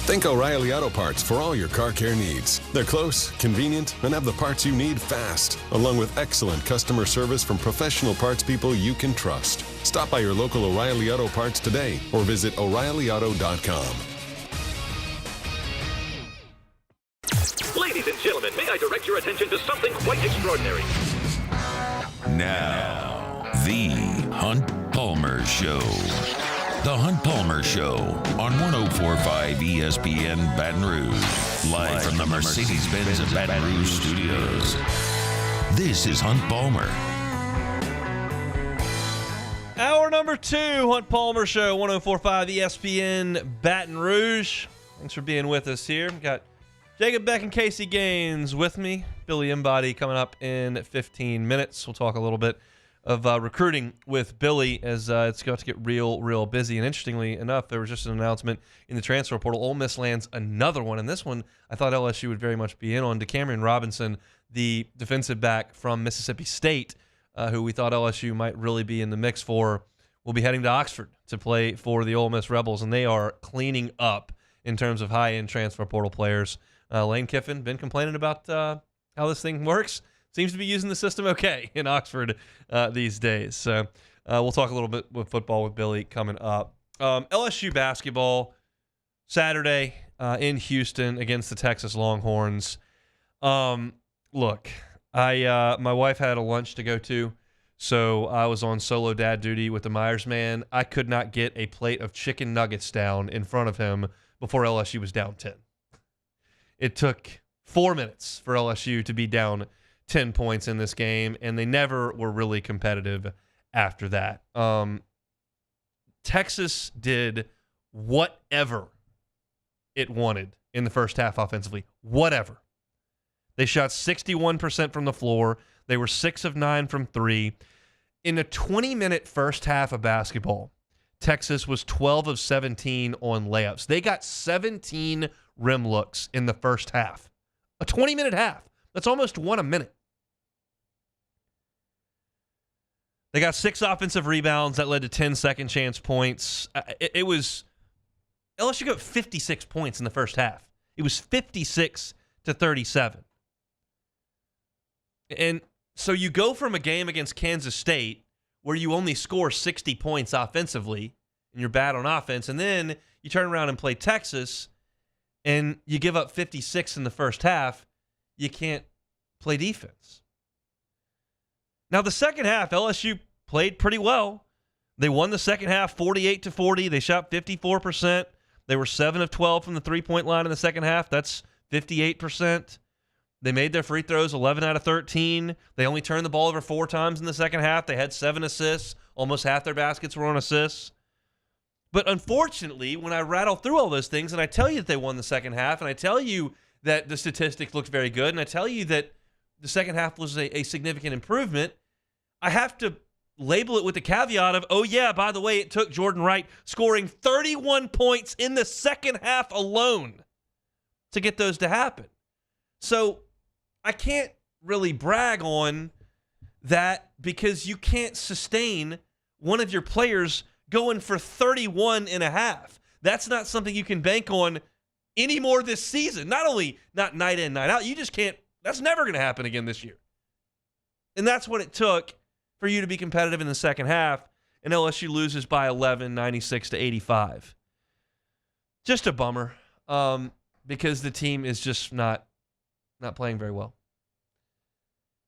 Think O'Reilly Auto Parts for all your car care needs. They're close, convenient, and have the parts you need fast, along with excellent customer service from professional parts people you can trust. Stop by your local O'Reilly Auto Parts today or visit O'ReillyAuto.com. Ladies and gentlemen, may I direct your attention to something quite extraordinary? Now, the Hunt Palmer Show. The Hunt Palmer Show on 104.5 ESPN Baton Rouge. Live from the Mercedes-Benz of Baton Rouge studios. This is Hunt Palmer. Hour number 2, Hunt Palmer Show, 104.5 ESPN Baton Rouge. Thanks for being with us here. We've got Jacob Beck and Casey Gaines with me. Billy Embody coming up in 15 minutes. We'll talk a little bit of recruiting with Billy as it's got to get real busy. And interestingly enough, there was just an announcement in the transfer portal. Ole Miss lands another one, and this one I thought LSU would very much be in on. DeCameron Robinson, the defensive back from Mississippi State, who we thought LSU might really be in the mix for, will be heading to Oxford to play for the Ole Miss Rebels, and they are cleaning up in terms of high-end transfer portal players. Lane Kiffin been complaining about how this thing works. Seems to be using the system okay in Oxford these days. So we'll talk a little bit with football with Billy coming up. LSU basketball Saturday in Houston against the Texas Longhorns. Look, my wife had a lunch to go to, so I was on solo dad duty with the Myers man. I could not get a plate of chicken nuggets down in front of him before LSU was down 10. It took 4 minutes for LSU to be down 10 points in this game, and they never were really competitive after that. Texas did whatever it wanted in the first half offensively. Whatever. They shot 61% from the floor. They were 6 of 9 from 3. In a 20-minute first half of basketball, Texas was 12 of 17 on layups. They got 17 rim looks in the first half. A 20-minute half. That's almost one a minute. They got 6 offensive rebounds. That led to 10 second chance points. It was LSU got 56 points in the first half. It was 56-37. And so you go from a game against Kansas State where you only score 60 points offensively and you're bad on offense, and then you turn around and play Texas and you give up 56 in the first half. You can't play defense. Now, the second half, LSU played pretty well. They won the second half 48-40. They shot 54%. They were 7 of 12 from the three-point line in the second half. That's 58%. They made their free throws 11 out of 13. They only turned the ball over 4 times in the second half. They had 7 assists. Almost half their baskets were on assists. But unfortunately, when I rattle through all those things and I tell you that they won the second half, and I tell you that the statistics looked very good, and I tell you that the second half was a significant improvement, I have to label it with the caveat of, oh yeah, by the way, it took Jordan Wright scoring 31 points in the second half alone to get those to happen. So I can't really brag on that because you can't sustain one of your players going for 31 and a half. That's not something you can bank on anymore this season. Not only not night in, night out, you just can't. That's never going to happen again this year. And that's what it took for you to be competitive in the second half, and LSU loses by 11, 96-85. Just a bummer, because the team is just not playing very well.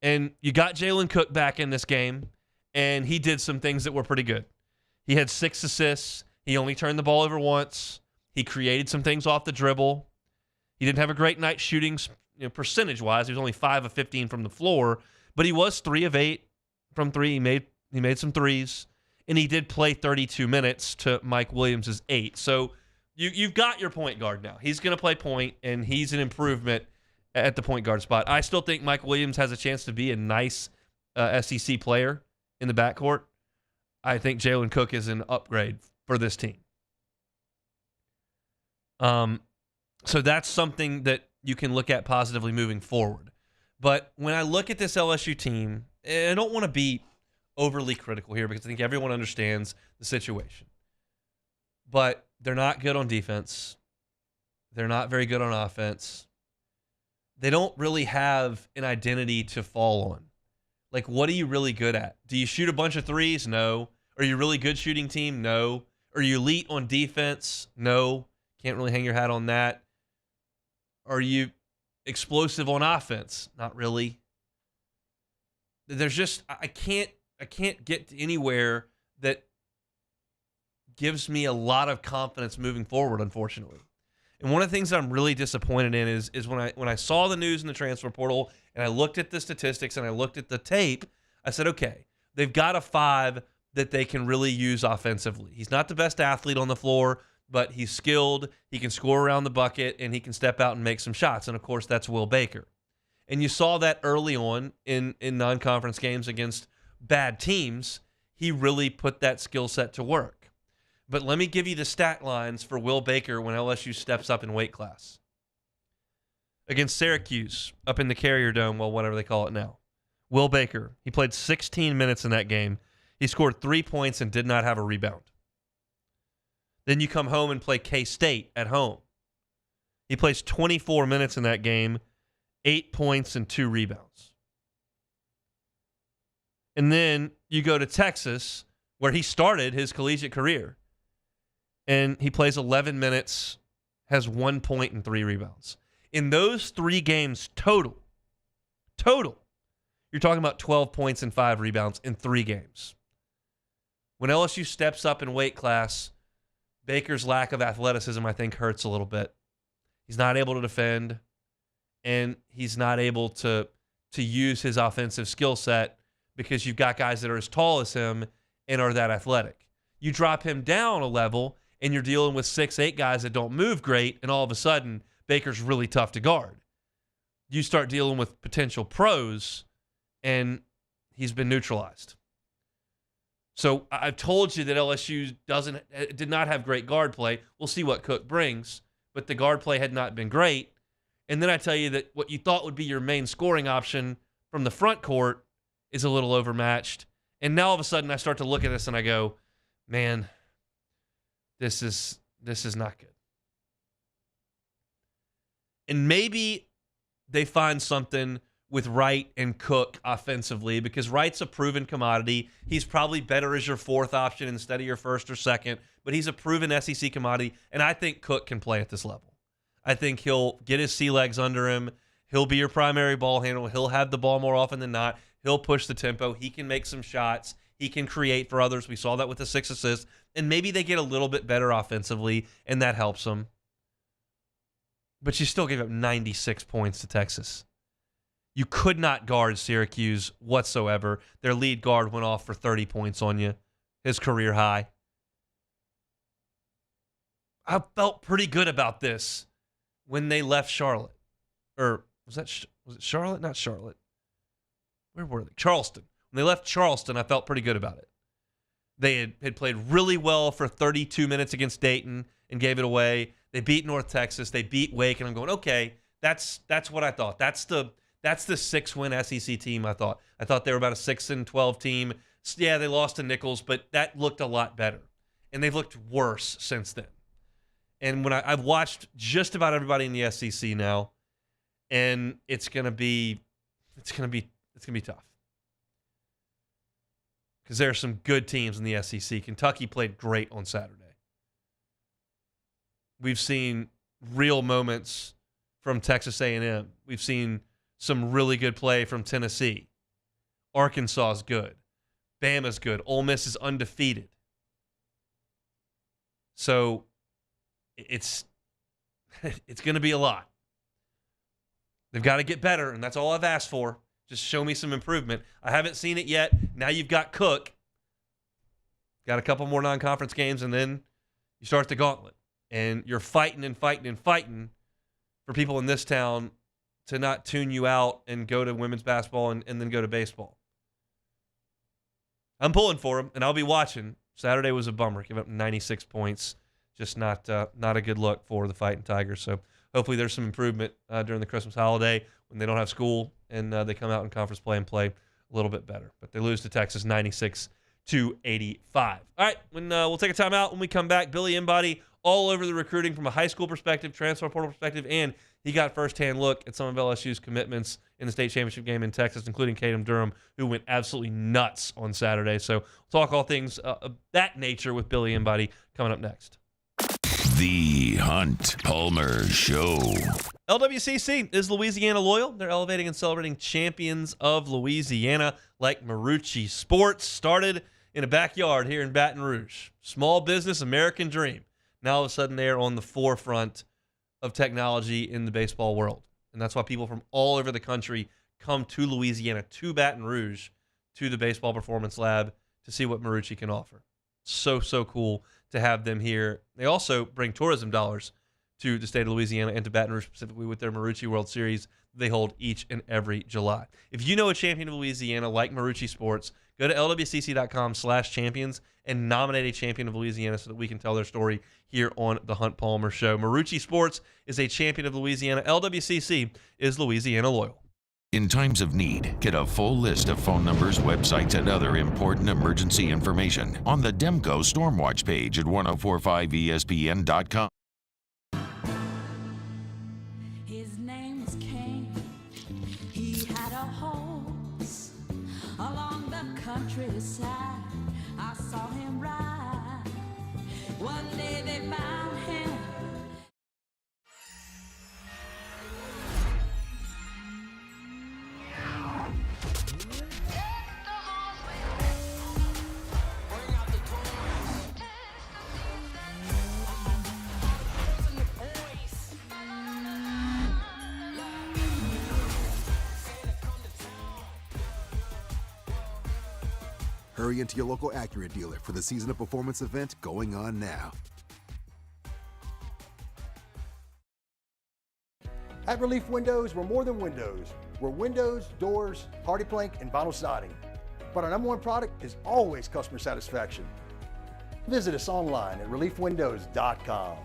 And you got Jalen Cook back in this game, and he did some things that were pretty good. He had 6 assists. He only turned the ball over once. He created some things off the dribble. He didn't have a great night shooting, percentage-wise. He was only 5 of 15 from the floor, but he was 3 of 8 from 3. He made some threes, and he did play 32 minutes to Mike Williams' 8. So you've got your point guard now. He's going to play point, and he's an improvement at the point guard spot. I still think Mike Williams has a chance to be a nice SEC player in the backcourt. I think Jalen Cook is an upgrade for this team. So that's something that you can look at positively moving forward. But when I look at this LSU team, and I don't want to be overly critical here because I think everyone understands the situation. But they're not good on defense. They're not very good on offense. They don't really have an identity to fall on. Like, what are you really good at? Do you shoot a bunch of threes? No. Are you a really good shooting team? No. Are you elite on defense? No. Can't really hang your hat on that. Are you explosive on offense? Not really. There's just, I can't get to anywhere that gives me a lot of confidence moving forward, unfortunately. And one of the things that I'm really disappointed in is when I saw the news in the transfer portal and I looked at the statistics and I looked at the tape, I said, okay, they've got a 5 that they can really use offensively. He's not the best athlete on the floor, but he's skilled, he can score around the bucket, and he can step out and make some shots. And, of course, that's Will Baker. And you saw that early on in non-conference games against bad teams. He really put that skill set to work. But let me give you the stat lines for Will Baker when LSU steps up in weight class. Against Syracuse, up in the Carrier Dome, well, whatever they call it now. Will Baker, he played 16 minutes in that game. He scored 3 points and did not have a rebound. Then you come home and play K-State at home. He plays 24 minutes in that game, 8 points and 2 rebounds. And then you go to Texas, where he started his collegiate career. And he plays 11 minutes, has 1 point and 3 rebounds. In those 3 games total, you're talking about 12 points and 5 rebounds in 3 games. When LSU steps up in weight class, Baker's lack of athleticism, I think, hurts a little bit. He's not able to defend, and he's not able to use his offensive skill set because you've got guys that are as tall as him and are that athletic. You drop him down a level, and you're dealing with 6'8" guys that don't move great, and all of a sudden, Baker's really tough to guard. You start dealing with potential pros, and he's been neutralized. So I've told you that LSU did not have great guard play. We'll see what Cook brings, but the guard play had not been great. And then I tell you that what you thought would be your main scoring option from the front court is a little overmatched. And now all of a sudden I start to look at this and I go, man, this is not good. And maybe they find something with Wright and Cook offensively because Wright's a proven commodity. He's probably better as your 4th option instead of your 1st or 2nd, but he's a proven SEC commodity, and I think Cook can play at this level. I think he'll get his sea legs under him. He'll be your primary ball handler. He'll have the ball more often than not. He'll push the tempo. He can make some shots. He can create for others. We saw that with the 6 assists. And maybe they get a little bit better offensively, and that helps them. But you still gave up 96 points to Texas. You could not guard Syracuse whatsoever. Their lead guard went off for 30 points on you, his career high. I felt pretty good about this when they left Charlotte. Or was it Charlotte? Not Charlotte. Where were they? Charleston. When they left Charleston, I felt pretty good about it. They had played really well for 32 minutes against Dayton and gave it away. They beat North Texas. They beat Wake, and I'm going, okay, that's what I thought. That's the 6-win SEC team. I thought they were about a 6-12 team. Yeah, they lost to Nichols, but that looked a lot better, and they've looked worse since then. And when I've watched just about everybody in the SEC now, and it's gonna be tough. Because there are some good teams in the SEC. Kentucky played great on Saturday. We've seen real moments from Texas A&M. We've seen some really good play from Tennessee. Arkansas is good. Bama's good. Ole Miss is undefeated. So it's going to be a lot. They've got to get better, and that's all I've asked for. Just show me some improvement. I haven't seen it yet. Now you've got Cook. Got a couple more non-conference games, and then you start the gauntlet. And you're fighting and fighting and fighting for people in this town to not tune you out and go to women's basketball and then go to baseball. I'm pulling for them, and I'll be watching. Saturday was a bummer. Give up 96 points. Just not a good look for the Fighting Tigers. So hopefully there's some improvement during the Christmas holiday when they don't have school and they come out in conference play and play a little bit better. But they lose to Texas 96-85. All right, we'll take a timeout. When we come back, Billy Embody all over the recruiting from a high school perspective, transfer portal perspective, and he got firsthand look at some of LSU's commitments in the state championship game in Texas, including Caden Durham, who went absolutely nuts on Saturday. So we'll talk all things of that nature with Billy Embody coming up next. The Hunt Palmer Show. LWCC is Louisiana loyal. They're elevating and celebrating champions of Louisiana like Marucci Sports. Started in a backyard here in Baton Rouge. Small business, American dream. Now all of a sudden they are on the forefront of technology in the baseball world. And that's why people from all over the country come to Louisiana, to Baton Rouge, to the Baseball Performance Lab to see what Marucci can offer. So cool to have them here. They also bring tourism dollars to the state of Louisiana and to Baton Rouge specifically with their Marucci World Series they hold each and every July. If you know a champion of Louisiana like Marucci Sports, go to lwcc.com/champions and nominate a champion of Louisiana so that we can tell their story here on the Hunt Palmer Show. Marucci Sports is a champion of Louisiana. LWCC is Louisiana loyal. In times of need, get a full list of phone numbers, websites, and other important emergency information on the Demco Stormwatch page at 1045ESPN.com. His name was King. He had a horse along the countryside. I saw him ride. One day they found him. Hurry into your local Acura dealer for the Season of Performance event going on now. At Relief Windows, we're more than windows. We're windows, doors, hardy plank, and vinyl siding. But our #1 product is always customer satisfaction. Visit us online at reliefwindows.com.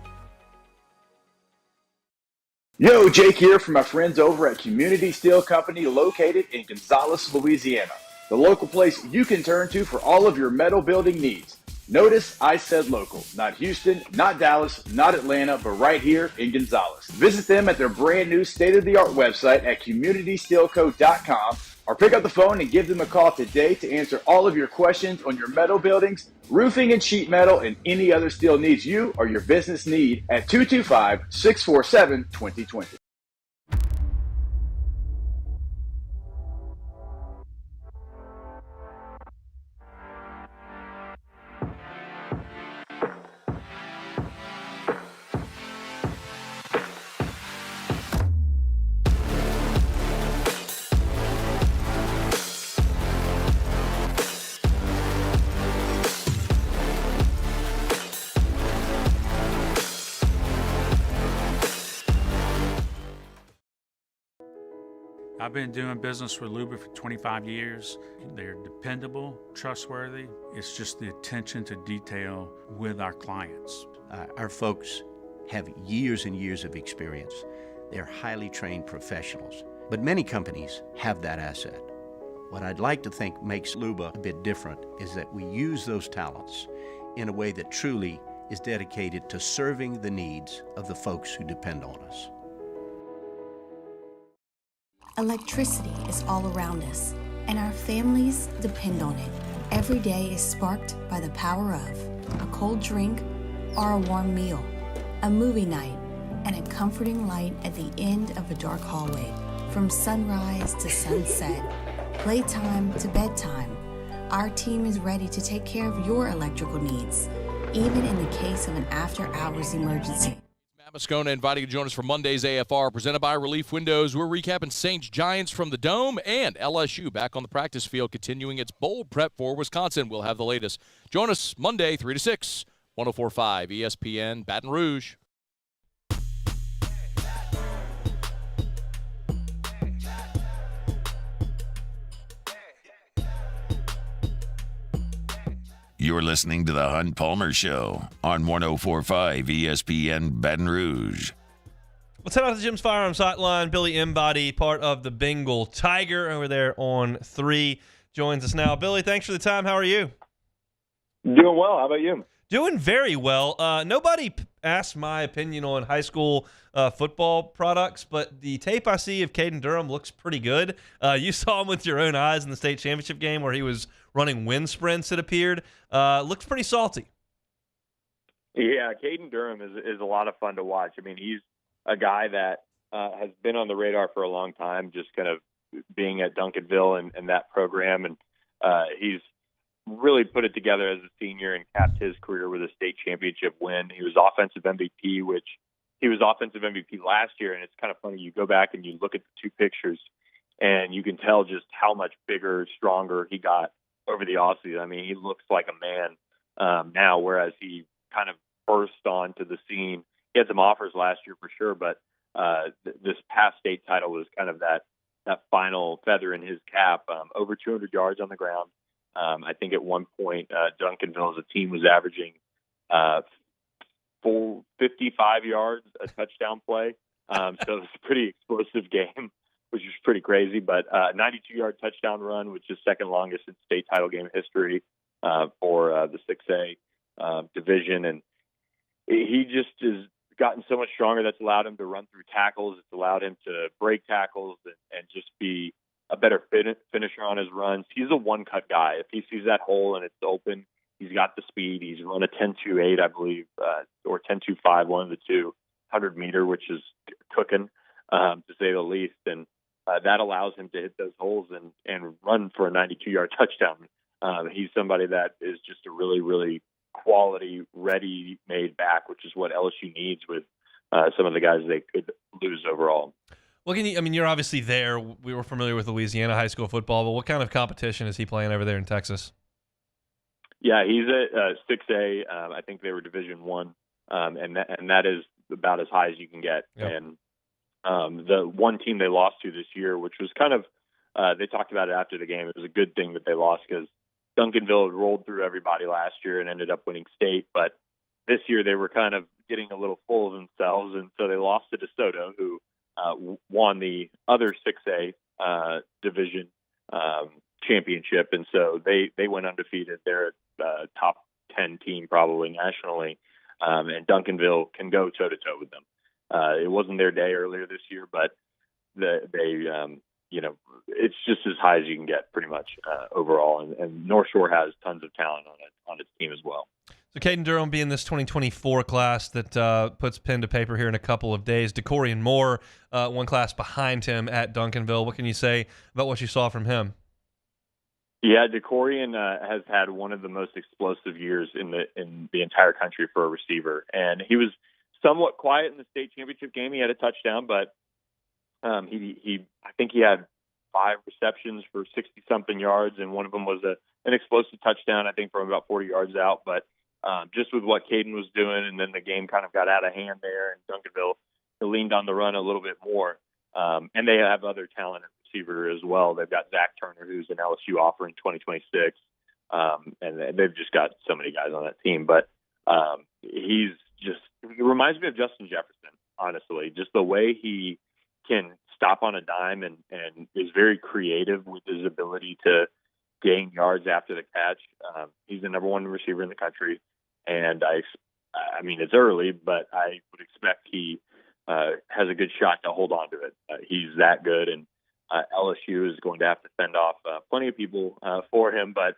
Yo, Jake here from my friends over at Community Steel Company located in Gonzales, Louisiana. The local place you can turn to for all of your metal building needs. Notice I said local, not Houston, not Dallas, not Atlanta, but right here in Gonzales. Visit them at their brand new state-of-the-art website at communitysteelco.com or pick up the phone and give them a call today to answer all of your questions on your metal buildings, roofing and sheet metal, and any other steel needs you or your business need at 225-647-2020. I've been doing business with Luba for 25 years. They're dependable, trustworthy. It's just the attention to detail with our clients. Our folks have years and years of experience. They're highly trained professionals. But many companies have that asset. What I'd like to think makes Luba a bit different is that we use those talents in a way that truly is dedicated to serving the needs of the folks who depend on us. Electricity is all around us, and our families depend on it. Every day is sparked by the power of a cold drink or a warm meal, a movie night, and a comforting light at the end of a dark hallway. From sunrise to sunset, playtime to bedtime, our team is ready to take care of your electrical needs, even in the case of an after-hours emergency. Matt Moscona inviting you to join us for Monday's AFR, presented by Relief Windows. We're recapping Saints Giants from the Dome and LSU back on the practice field, continuing its bowl prep for Wisconsin. We'll have the latest. Join us Monday, 3 to 6, 104.5 ESPN, Baton Rouge. You're listening to the Hunt Palmer Show on 104.5 ESPN Baton Rouge. Let's head out to Jim's Firearms Hotline. Billy Embody, part of the Bengal Tiger over there on 3, joins us now. Billy, thanks for the time. How are you? Doing well. How about you? Doing very well. Nobody asked my opinion on high school football products, but the tape I see of Caden Durham looks pretty good. You saw him with your own eyes in the state championship game where he was running wind sprints, it appeared. Looks pretty salty. Yeah, Caden Durham is a lot of fun to watch. I mean, he's a guy that has been on the radar for a long time, just kind of being at Duncanville and that program. And he's really put it together as a senior and capped his career with a state championship win. He was offensive MVP, which he was offensive MVP last year. And it's kind of funny. You go back and you look at the two pictures and you can tell just how much bigger, stronger he got over the offseason. I mean, he looks like a man now, whereas he kind of burst onto the scene. He had some offers last year for sure, but this past state title was kind of that final feather in his cap. Over 200 yards on the ground. I think at one point, Duncanville as a team was averaging 55 yards a touchdown play. So it was a pretty explosive game, which is pretty crazy. But 92-yard touchdown run, which is second longest in state title game history for the 6A division. And he just has gotten so much stronger. That's allowed him to run through tackles. It's allowed him to break tackles and just be a better finisher on his runs. He's a one-cut guy. If he sees that hole and it's open, he's got the speed. He's run a 10.28, I believe, or 10.25, one of the two, 100-meter, which is cooking, to say the least. And that allows him to hit those holes and run for a 92-yard touchdown. He's somebody that is just a really, really quality, ready-made back, which is what LSU needs with some of the guys they could lose overall. Well, you're obviously there. We were familiar with Louisiana high school football, but what kind of competition is he playing over there in Texas? Yeah, he's at 6A. I think they were Division I, and that is about as high as you can get. Yep. And the one team they lost to this year, which was kind of, they talked about it after the game. It was a good thing that they lost because Duncanville had rolled through everybody last year and ended up winning state. But this year they were kind of getting a little full of themselves, and so they lost to DeSoto, who won the other 6A division championship, and so they went undefeated. They're a top 10 team probably nationally, and Duncanville can go toe-to-toe with them. It wasn't their day earlier this year, but it's just as high as you can get pretty much overall, and North Shore has tons of talent on its team as well. So Caden Durham being this 2024 class that puts pen to paper here in a couple of days. DeCorian Moore, one class behind him at Duncanville. What can you say about what you saw from him? Yeah, DeCorian has had one of the most explosive years in the entire country for a receiver, and he was somewhat quiet in the state championship game. He had a touchdown, but I think he had 5 receptions for 60-something yards, and one of them was an explosive touchdown, I think, from about 40 yards out. But just with what Caden was doing, and then the game kind of got out of hand there, and Duncanville leaned on the run a little bit more. And they have other talent at receiver as well. They've got Zach Turner, who's an LSU offer in 2026, and they've just got so many guys on that team. But he reminds me of Justin Jefferson, honestly. Just the way he can stop on a dime and is very creative with his ability to gain yards after the catch. He's the number one receiver in the country, and I mean, it's early, but I would expect he has a good shot to hold on to it. He's that good, and LSU is going to have to fend off plenty of people for him, but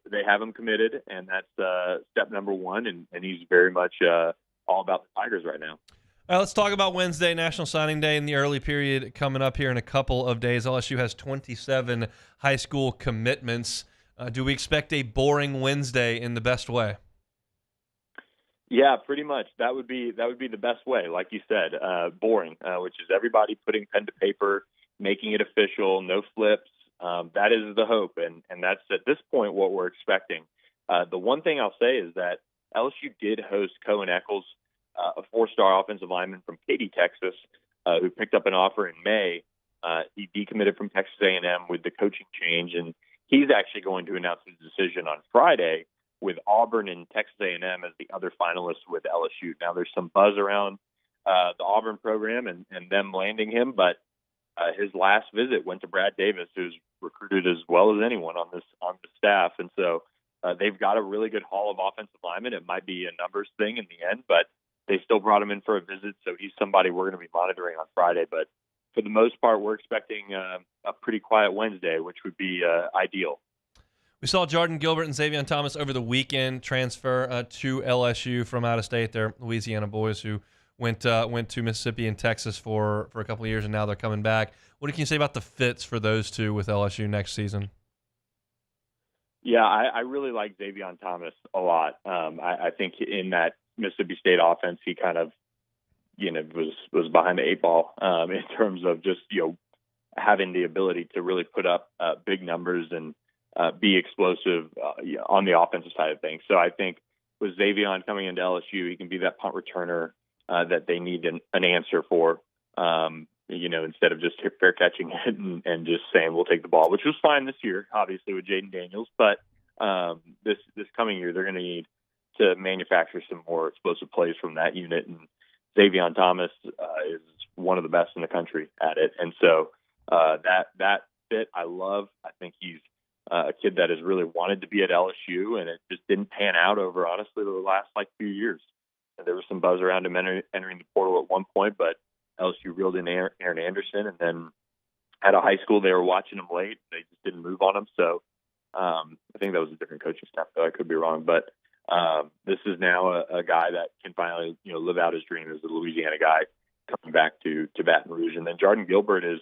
they have him committed, and that's step number one, and he's very much all about the Tigers right now. All right, let's talk about Wednesday, National Signing Day, in the early period coming up here in a couple of days. LSU has 27 high school commitments. Do we expect a boring Wednesday in the best way? Yeah, pretty much. That would be the best way, like you said, boring, which is everybody putting pen to paper, making it official, no flips. That is the hope, and that's at this point what we're expecting. The one thing I'll say is that LSU did host Cohen Eccles, a four-star offensive lineman from Katy, Texas, who picked up an offer in May. He decommitted from Texas A&M with the coaching change, and he's actually going to announce his decision on Friday, with Auburn and Texas A&M as the other finalists with LSU. Now, there's some buzz around the Auburn program and them landing him, but his last visit went to Brad Davis, who's recruited as well as anyone on the staff. And so they've got a really good haul of offensive linemen. It might be a numbers thing in the end, but they still brought him in for a visit, so he's somebody we're going to be monitoring on Friday. But for the most part, we're expecting a pretty quiet Wednesday, which would be ideal. We saw Jaden Gilbert and Xavier Thomas over the weekend transfer to LSU from out of state. They're Louisiana boys who went to Mississippi and Texas for a couple of years, and now they're coming back. What can you say about the fits for those two with LSU next season? Yeah, I really like Xavier Thomas a lot. I think in that Mississippi State offense, he kind of, was behind the eight ball in terms of just, having the ability to really put up big numbers and be explosive on the offensive side of things. So I think with Xavier coming into LSU, he can be that punt returner that they need an answer for, instead of just fair catching it and just saying we'll take the ball, which was fine this year, obviously, with Jaden Daniels. But this coming year, they're going to need to manufacture some more explosive plays from that unit. And Xavier Thomas is one of the best in the country at it. And so that fit I love. I think he's a kid that has really wanted to be at LSU, and it just didn't pan out over, honestly, the last few years. And there was some buzz around him entering the portal at one point, but LSU reeled in Aaron Anderson, and then at a high school they were watching him late. They just didn't move on him. So I think that was a different coaching staff, though. I could be wrong, but this is now a guy that can finally live out his dream as a Louisiana guy coming back to Baton Rouge. And then Jaden Gilbert is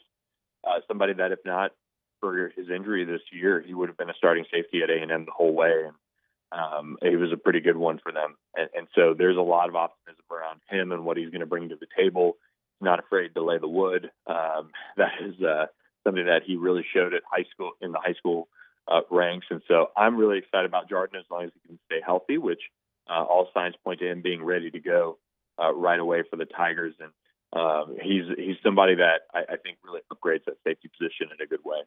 somebody that, if not for his injury this year, he would have been a starting safety at A&M the whole way, and he was a pretty good one for them. And so there's a lot of optimism around him and what he's going to bring to the table. He's not afraid to lay the wood. That is something that he really showed at in the high school ranks. And so I'm really excited about Jaden as long as he can stay healthy, which all signs point to him being ready to go right away for the Tigers. And he's somebody that I think really upgrades that safety position in a good way.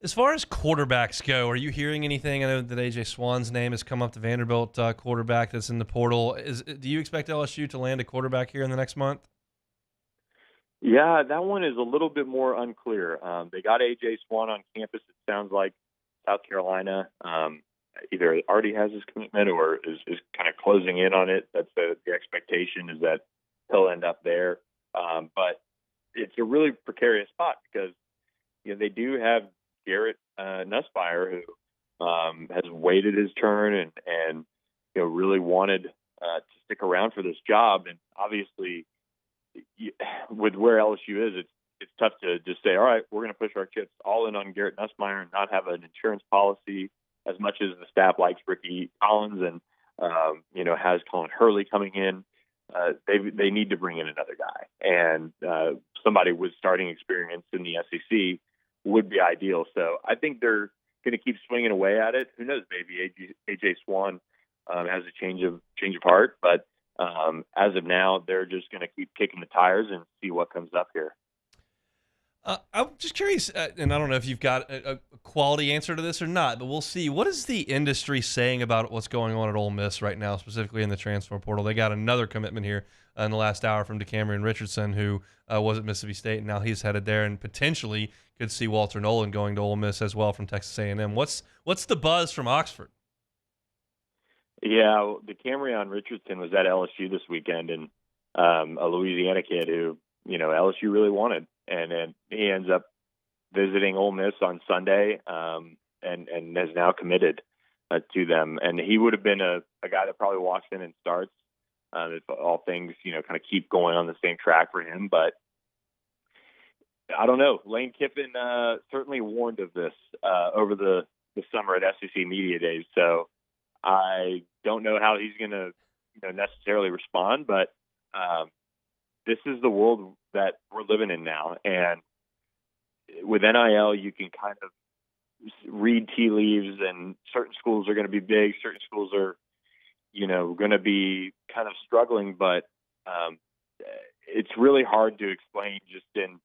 As far as quarterbacks go, are you hearing anything? I know that A.J. Swann's name has come up, the Vanderbilt quarterback that's in the portal. Do you expect LSU to land a quarterback here in the next month? Yeah, that one is a little bit more unclear. They got A.J. Swann on campus, it sounds like. South Carolina either already has his commitment or is kind of closing in on it. That's the expectation, is that he'll end up there. But it's a really precarious spot because they do have Garrett Nussmeier, who has waited his turn and really wanted to stick around for this job. And obviously, with where LSU is, it's tough to just say, all right, we're going to push our chips all in on Garrett Nussmeier and not have an insurance policy, as much as the staff likes Ricky Collins and has Colin Hurley coming in. They need to bring in another guy, and somebody with starting experience in the SEC would be ideal. So I think they're going to keep swinging away at it. Who knows? Maybe A.J. Swann has a change of heart, but as of now, they're just going to keep kicking the tires and see what comes up here. I'm just curious, and I don't know if you've got a quality answer to this or not, but we'll see. What is the industry saying about what's going on at Ole Miss right now, specifically in the transfer portal? They got another commitment here in the last hour from DeCamerion Richardson, who was at Mississippi State, and now he's headed there, and potentially could see Walter Nolan going to Ole Miss as well from Texas A&M. What's the buzz from Oxford? Yeah, DeCamerion Richardson was at LSU this weekend, and a Louisiana kid who LSU really wanted. And he ends up visiting Ole Miss on Sunday and has now committed to them. And he would have been a guy that probably walks in and starts if all things, kind of keep going on the same track for him. But I don't know. Lane Kiffin certainly warned of this over the summer at SEC Media Days. So I don't know how he's going to necessarily respond, but this is the world that we're living in now. And with NIL, you can kind of read tea leaves, and certain schools are going to be big. Certain schools are, going to be kind of struggling, but it's really hard to explain just in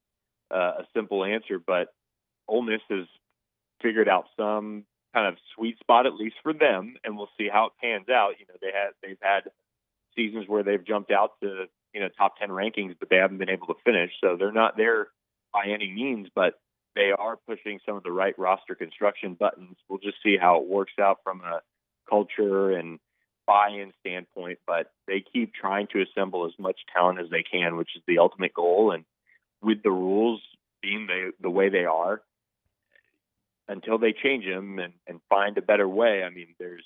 a simple answer. But Ole Miss has figured out some kind of sweet spot, at least for them, and we'll see how it pans out. They've had seasons where they've jumped out to top 10 rankings, but they haven't been able to finish. So they're not there by any means, but they are pushing some of the right roster construction buttons. We'll just see how it works out from a culture and buy-in standpoint, but they keep trying to assemble as much talent as they can, which is the ultimate goal. And with the rules being the way they are, until they change them and find a better way, I mean, they're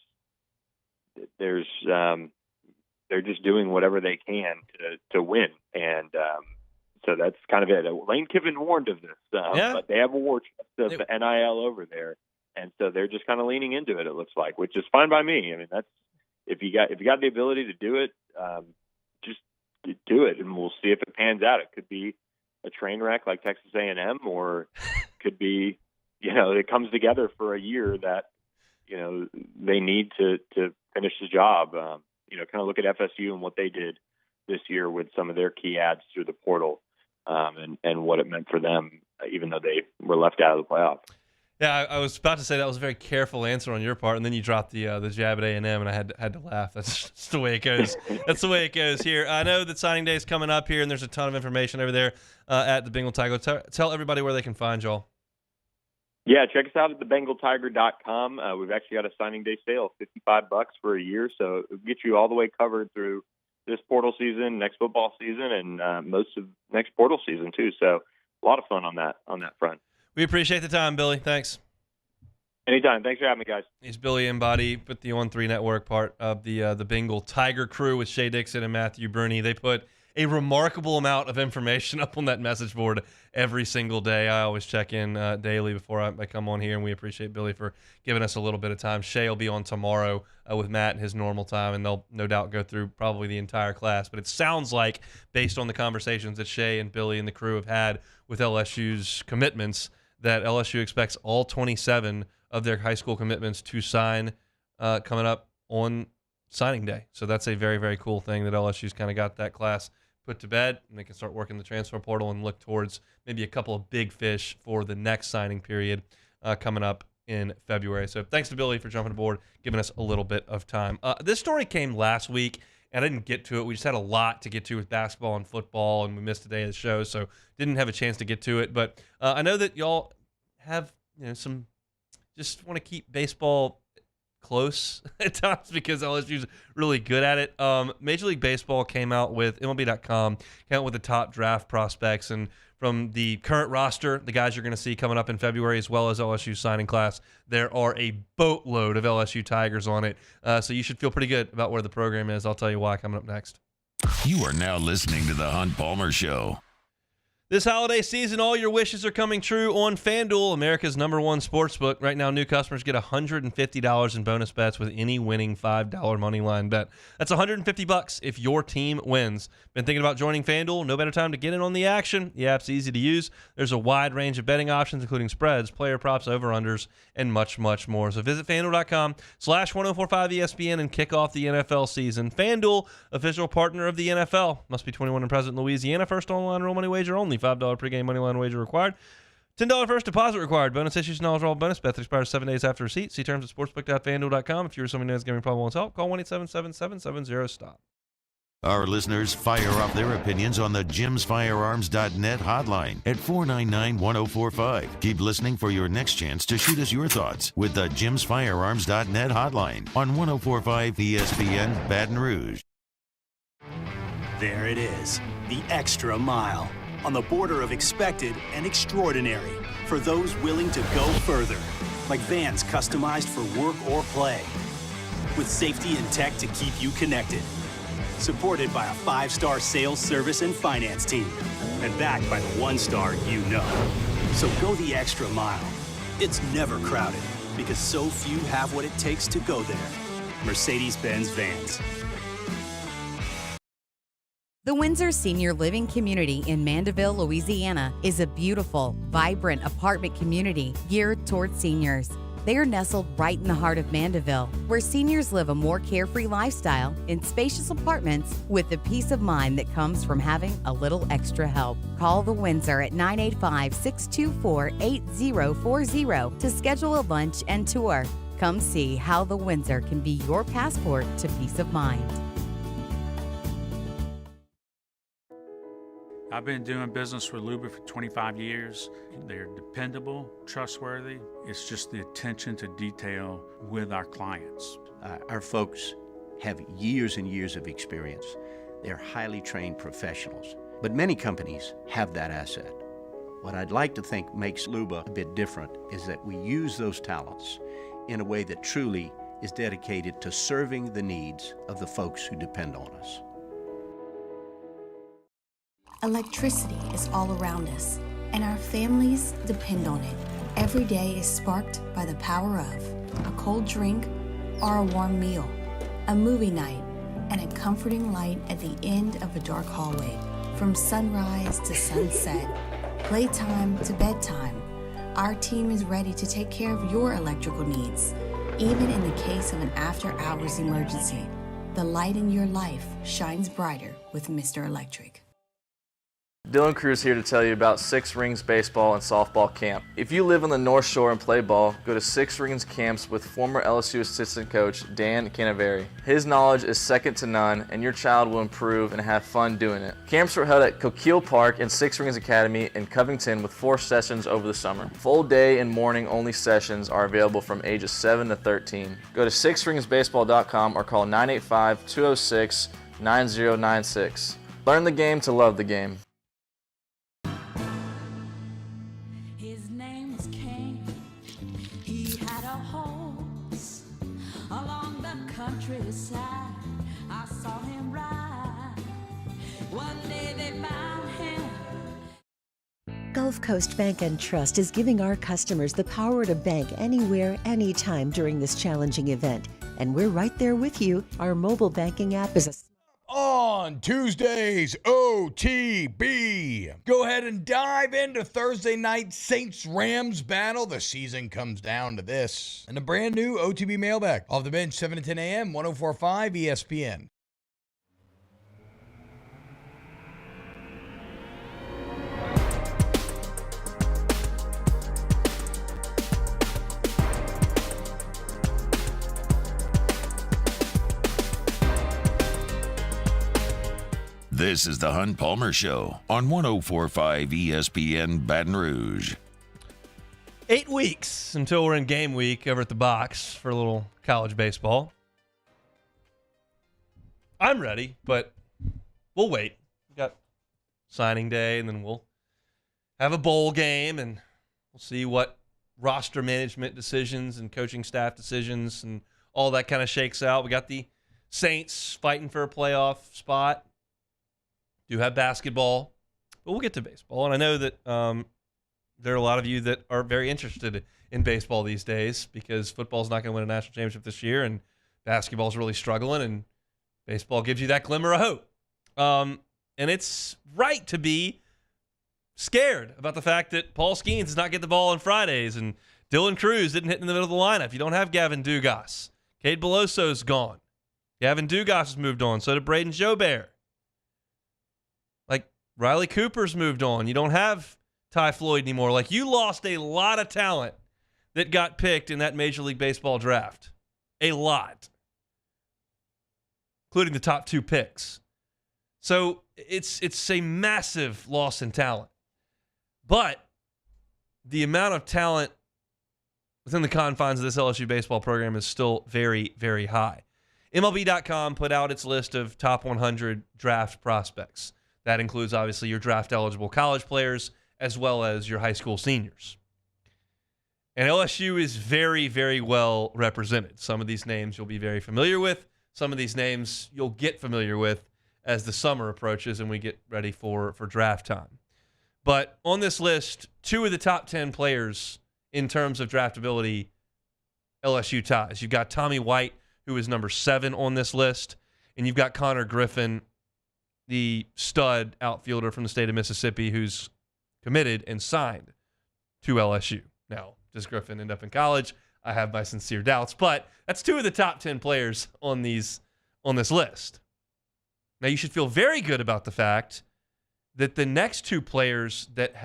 just doing whatever they can to win. And so that's kind of it. Lane Kiffin warned of this, but they have a war chest of NIL over there. And so they're just kind of leaning into it, it looks like, which is fine by me. I mean, that's, if you got the ability to do it, just do it, and we'll see if it pans out. It could be a train wreck like Texas A&M, or it could be, it comes together for a year that, they need to finish the job. Kind of look at FSU and what they did this year with some of their key ads through the portal, and what it meant for them, even though they were left out of the playoff. Yeah, I was about to say that was a very careful answer on your part, and then you dropped the jab at A&M, and I had to laugh. That's just the way it goes. That's the way it goes here. I know that signing day is coming up here, and there's a ton of information over there at the Bengal Tiger. Tell everybody where they can find y'all. Yeah, check us out at thebengaltiger.com. We've actually got a signing day sale, $55 for a year, so it'll get you all the way covered through this portal season, next football season, and most of next portal season too. So a lot of fun on that front. We appreciate the time, Billy. Thanks. Anytime. Thanks for having me, guys. He's Billy Embody, with the On3 Network, part of the Bengal Tiger crew with Shea Dixon and Matthew Bruni. They put a remarkable amount of information up on that message board every single day. I always check in daily before I come on here, and we appreciate Billy for giving us a little bit of time. Shea will be on tomorrow with Matt in his normal time, and they'll no doubt go through probably the entire class. But it sounds like, based on the conversations that Shea and Billy and the crew have had with LSU's commitments, that LSU expects all 27 of their high school commitments to sign coming up on signing day. So that's a very, very cool thing that LSU's kind of got that class put to bed, and they can start working the transfer portal and look towards maybe a couple of big fish for the next signing period coming up in February. So thanks to Billy for jumping aboard, giving us a little bit of time. This story came last week, and I didn't get to it. We just had a lot to get to with basketball and football, and we missed a day of the show, so didn't have a chance to get to it. But I know that y'all have some, just want to keep baseball close at times because LSU's really good at it. Major League Baseball came out with, MLB.com, came out with the top draft prospects, and from the current roster, the guys you're going to see coming up in February, as well as LSU signing class, there are a boatload of LSU Tigers on it. So you should feel pretty good about where the program is. I'll tell you why coming up next. You are now listening to The Hunt Palmer Show. This holiday season, all your wishes are coming true on FanDuel, America's #1 sportsbook. Right now, new customers get $150 in bonus bets with any winning $5 money line bet. That's $150 if your team wins. Been thinking about joining FanDuel? No better time to get in on the action. The app's easy to use. There's a wide range of betting options, including spreads, player props, over-unders, and much, much more. So visit FanDuel.com/1045ESPN and kick off the NFL season. FanDuel, official partner of the NFL. Must be 21 and present in Louisiana. First online real money wager only. $25 pregame moneyline wager required. $10 first deposit required. Bonus issues, knowledge roll bonus. Bet expires 7 days after receipt. See terms at sportsbook.fanduel.com. If you're someone who has gambling problem wants help, call 1-877-770-STOP. Our listeners fire off their opinions on the jimsfirearms.net hotline at 499-1045. Keep listening for your next chance to shoot us your thoughts with the jimsfirearms.net hotline on 1045 ESPN Baton Rouge. There it is, the extra mile, on the border of expected and extraordinary for those willing to go further, like vans customized for work or play, with safety and tech to keep you connected. Supported by a 5-star sales, service, and finance team. And backed by the 1-star you know. So go the extra mile. It's never crowded because so few have what it takes to go there. Mercedes-Benz Vans. The Windsor Senior Living Community in Mandeville, Louisiana is a beautiful, vibrant apartment community geared toward seniors. They are nestled right in the heart of Mandeville, where seniors live a more carefree lifestyle in spacious apartments with the peace of mind that comes from having a little extra help. Call the Windsor at 985-624-8040 to schedule a lunch and tour. Come see how the Windsor can be your passport to peace of mind. I've been doing business with Luba for 25 years. They're dependable, trustworthy. It's just the attention to detail with our clients. Our folks have years and years of experience. They're highly trained professionals, but many companies have that asset. What I'd like to think makes Luba a bit different is that we use those talents in a way that truly is dedicated to serving the needs of the folks who depend on us. Electricity is all around us, and our families depend on it. Every day is sparked by the power of a cold drink or a warm meal, a movie night, and a comforting light at the end of a dark hallway. From sunrise to sunset, playtime to bedtime, our team is ready to take care of your electrical needs, even in the case of an after-hours emergency. The light in your life shines brighter with Mr. Electric. Dylan Cruz here to tell you about Six Rings Baseball and Softball Camp. If you live on the North Shore and play ball, go to Six Rings Camps with former LSU assistant coach Dan Canaveri. His knowledge is second to none, and your child will improve and have fun doing it. Camps are held at Coquille Park and Six Rings Academy in Covington with 4 sessions over the summer. Full day and morning only sessions are available from ages 7 to 13. Go to sixringsbaseball.com or call 985-206-9096. Learn the game to love the game. His name was Cain. He had a horse along the countryside. I saw him ride. One day they found him. Gulf Coast Bank and Trust is giving our customers the power to bank anywhere, anytime during this challenging event. And we're right there with you. Our mobile banking app is a On Tuesday's OTB. Go ahead and dive into Thursday night Saints-Rams battle. The season comes down to this. And a brand new OTB mailbag. Off the bench, 7 to 10 a.m., 104.5 ESPN. This is the Hunt Palmer Show on 104.5 ESPN Baton Rouge. 8 weeks until we're in game week over at the box for a little college baseball. I'm ready, but we'll wait. We got signing day, and then we'll have a bowl game, and we'll see what roster management decisions and coaching staff decisions and all that kind of shakes out. We got the Saints fighting for a playoff spot. Do have basketball, but we'll get to baseball. And I know that there are a lot of you that are very interested in baseball these days because football's not going to win a national championship this year, and basketball's really struggling, and baseball gives you that glimmer of hope. And it's right to be scared about the fact that Paul Skeens does not get the ball on Fridays, and Dylan Cruz didn't hit in the middle of the lineup. You don't have Gavin Dugas. Cade Beloso's gone. Gavin Dugas has moved on. So did Braden Jobert. Riley Cooper's moved on. You don't have Ty Floyd anymore. Like, you lost a lot of talent that got picked in that Major League Baseball draft. A lot. Including the top 2 picks. So it's a massive loss in talent. But the amount of talent within the confines of this LSU baseball program is still very, very high. MLB.com put out its list of top 100 draft prospects. That includes, obviously, your draft-eligible college players as well as your high school seniors. And LSU is very, very well represented. Some of these names you'll be very familiar with. Some of these names you'll get familiar with as the summer approaches and we get ready for draft time. But on this list, 2 of the top 10 players in terms of draftability, LSU ties. You've got Tommy White, who is number 7 on this list, and you've got Connor Griffin, the stud outfielder from the state of Mississippi, who's committed and signed to LSU. Now, does Griffin end up in college? I have my sincere doubts, but that's 2 of the top 10 players on this list. Now, you should feel very good about the fact that the next 2 players that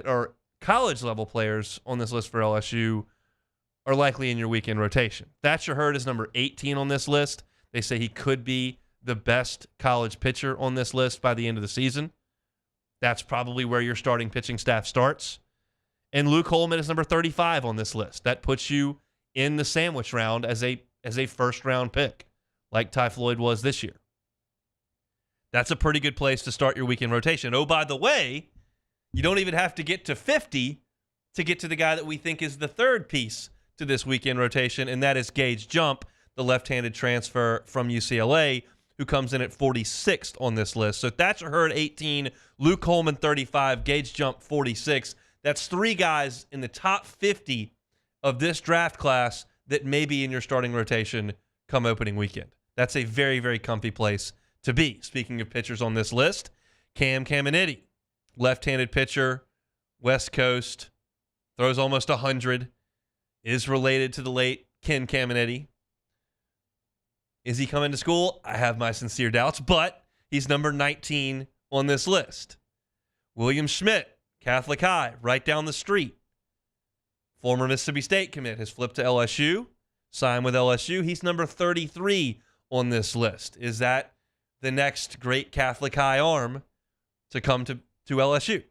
are college-level players on this list for LSU are likely in your weekend rotation. Thatcher Hurd is number 18 on this list. They say he could be the best college pitcher on this list by the end of the season. That's probably where your starting pitching staff starts. And Luke Holman is number 35 on this list. That puts you in the sandwich round as a first-round pick, like Ty Floyd was this year. That's a pretty good place to start your weekend rotation. Oh, by the way, you don't even have to get to 50 to get to the guy that we think is the third piece to this weekend rotation, and that is Gage Jump, the left-handed transfer from UCLA, who comes in at 46th on this list. So Thatcher Hurd, 18, Luke Coleman, 35, Gage Jump, 46. That's 3 guys in the top 50 of this draft class that may be in your starting rotation come opening weekend. That's a very, very comfy place to be. Speaking of pitchers on this list, Cam Caminiti, left-handed pitcher, West Coast, throws almost 100, is related to the late Ken Caminiti. Is he coming to school? I have my sincere doubts, but he's number 19 on this list. William Schmidt, Catholic High, right down the street. Former Mississippi State commit, has flipped to LSU, signed with LSU. He's number 33 on this list. Is that the next great Catholic High arm to come to LSU?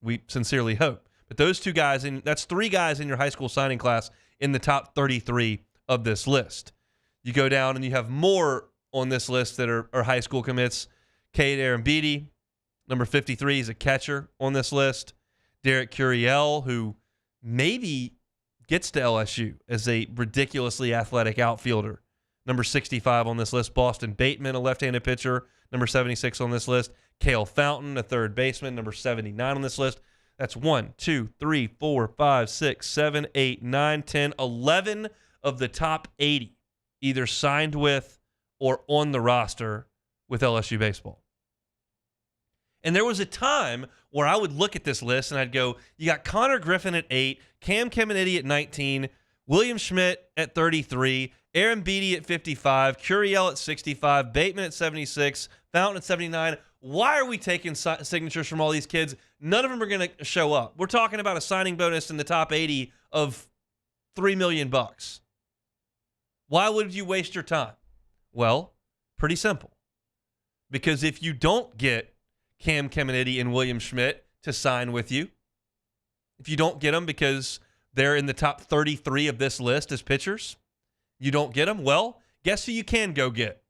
We sincerely hope. But those 2 guys, that's 3 guys in your high school signing class in the top 33 of this list. You go down and you have more on this list that are high school commits. Cade Arambidi, number 53, is a catcher on this list. Derek Curiel, who maybe gets to LSU as a ridiculously athletic outfielder, number 65 on this list. Boston Bateman, a left-handed pitcher, number 76 on this list. Cale Fountain, a third baseman, number 79 on this list. That's 1, 2, 3, 4, 5, 6, 7, 8, 9, 10, 11 of the top 80 either signed with or on the roster with LSU baseball. And there was a time where I would look at this list and I'd go, you got Connor Griffin at 8, Cam Caminiti at 19, William Schmidt at 33, Aaron Beatty at 55, Curiel at 65, Bateman at 76, Fountain at 79. Why are we taking signatures from all these kids? None of them are going to show up. We're talking about a signing bonus in the top 80 of $3 million. Why would you waste your time? Well, pretty simple. Because if you don't get Cam Caminiti and William Schmidt to sign with you, if you don't get them because they're in the top 33 of this list as pitchers, you don't get them, well, guess who you can go get?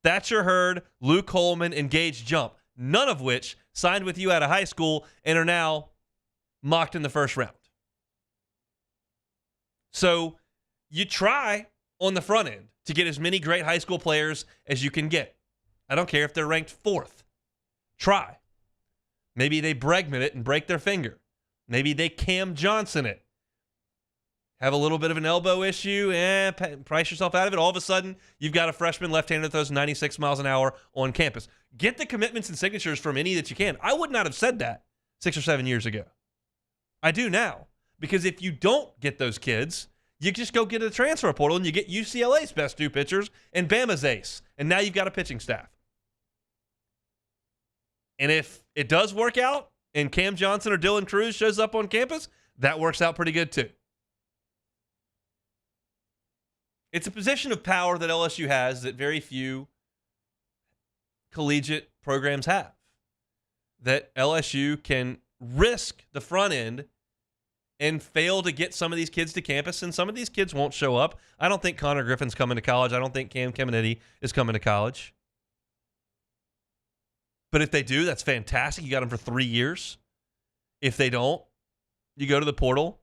Thatcher Hurd, Luke Holman, and Gage Jump, none of which signed with you out of high school and are now mocked in the first round. So you try on the front end to get as many great high school players as you can get. I don't care if they're ranked 4th. Try. Maybe they Bregman it and break their finger. Maybe they Cam Johnson it. Have a little bit of an elbow issue, price yourself out of it. All of a sudden, you've got a freshman left-hander that throws 96 miles an hour on campus. Get the commitments and signatures from any that you can. I would not have said that 6 or 7 years ago. I do now. Because if you don't get those kids, you just go get a transfer portal and you get UCLA's best 2 pitchers and Bama's ace. And now you've got a pitching staff. And if it does work out and Cam Johnson or Dylan Cruz shows up on campus, that works out pretty good too. It's a position of power that LSU has that very few collegiate programs have. That LSU can risk the front end and fail to get some of these kids to campus, and some of these kids won't show up. I don't think Connor Griffin's coming to college. I don't think Cam Kamenetti is coming to college. But if they do, that's fantastic. You got them for 3 years. If they don't, you go to the portal.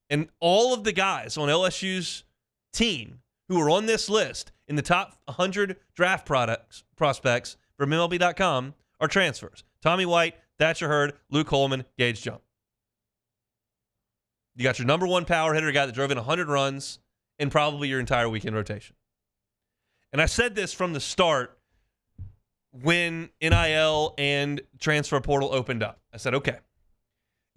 And all of the guys on LSU's team who are on this list in the top 100 draft prospects from MLB.com are transfers. Tommy White, Thatcher Hurd, Luke Holman, Gage Jump. You got your number one power hitter, a guy that drove in 100 runs in probably your entire weekend rotation. And I said this from the start when NIL and transfer portal opened up. I said, okay,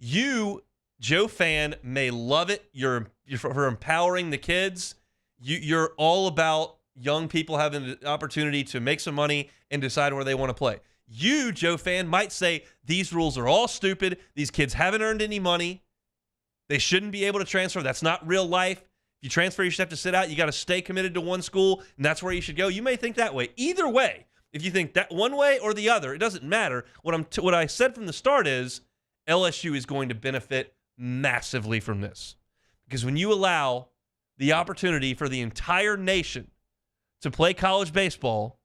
you, Joe Fan, may love it. You're for empowering the kids. You're all about young people having the opportunity to make some money and decide where they want to play. You, Joe Fan, might say these rules are all stupid. These kids haven't earned any money. They shouldn't be able to transfer. That's not real life. If you transfer, you should have to sit out. You got to stay committed to one school, and that's where you should go. You may think that way. Either way, if you think that one way or the other, it doesn't matter. What I said from the start is LSU is going to benefit massively from this. Because when you allow the opportunity for the entire nation to play college baseball,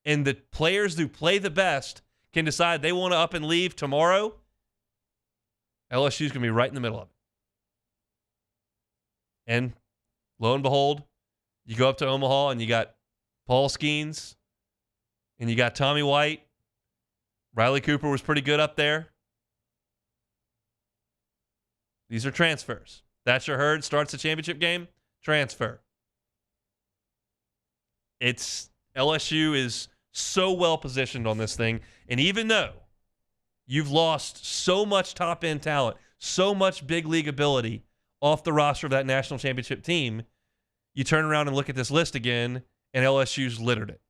and the players who play the best can decide they want to up and leave tomorrow, LSU is going to be right in the middle of it. And lo and behold, you go up to Omaha and you got Paul Skeens and you got Tommy White. Riley Cooper was pretty good up there. These are transfers. Thatcher Hurd starts the championship game. Transfer. LSU is so well positioned on this thing. And even though you've lost so much top-end talent, so much big league ability off the roster of that national championship team, you turn around and look at this list again, and LSU's littered it.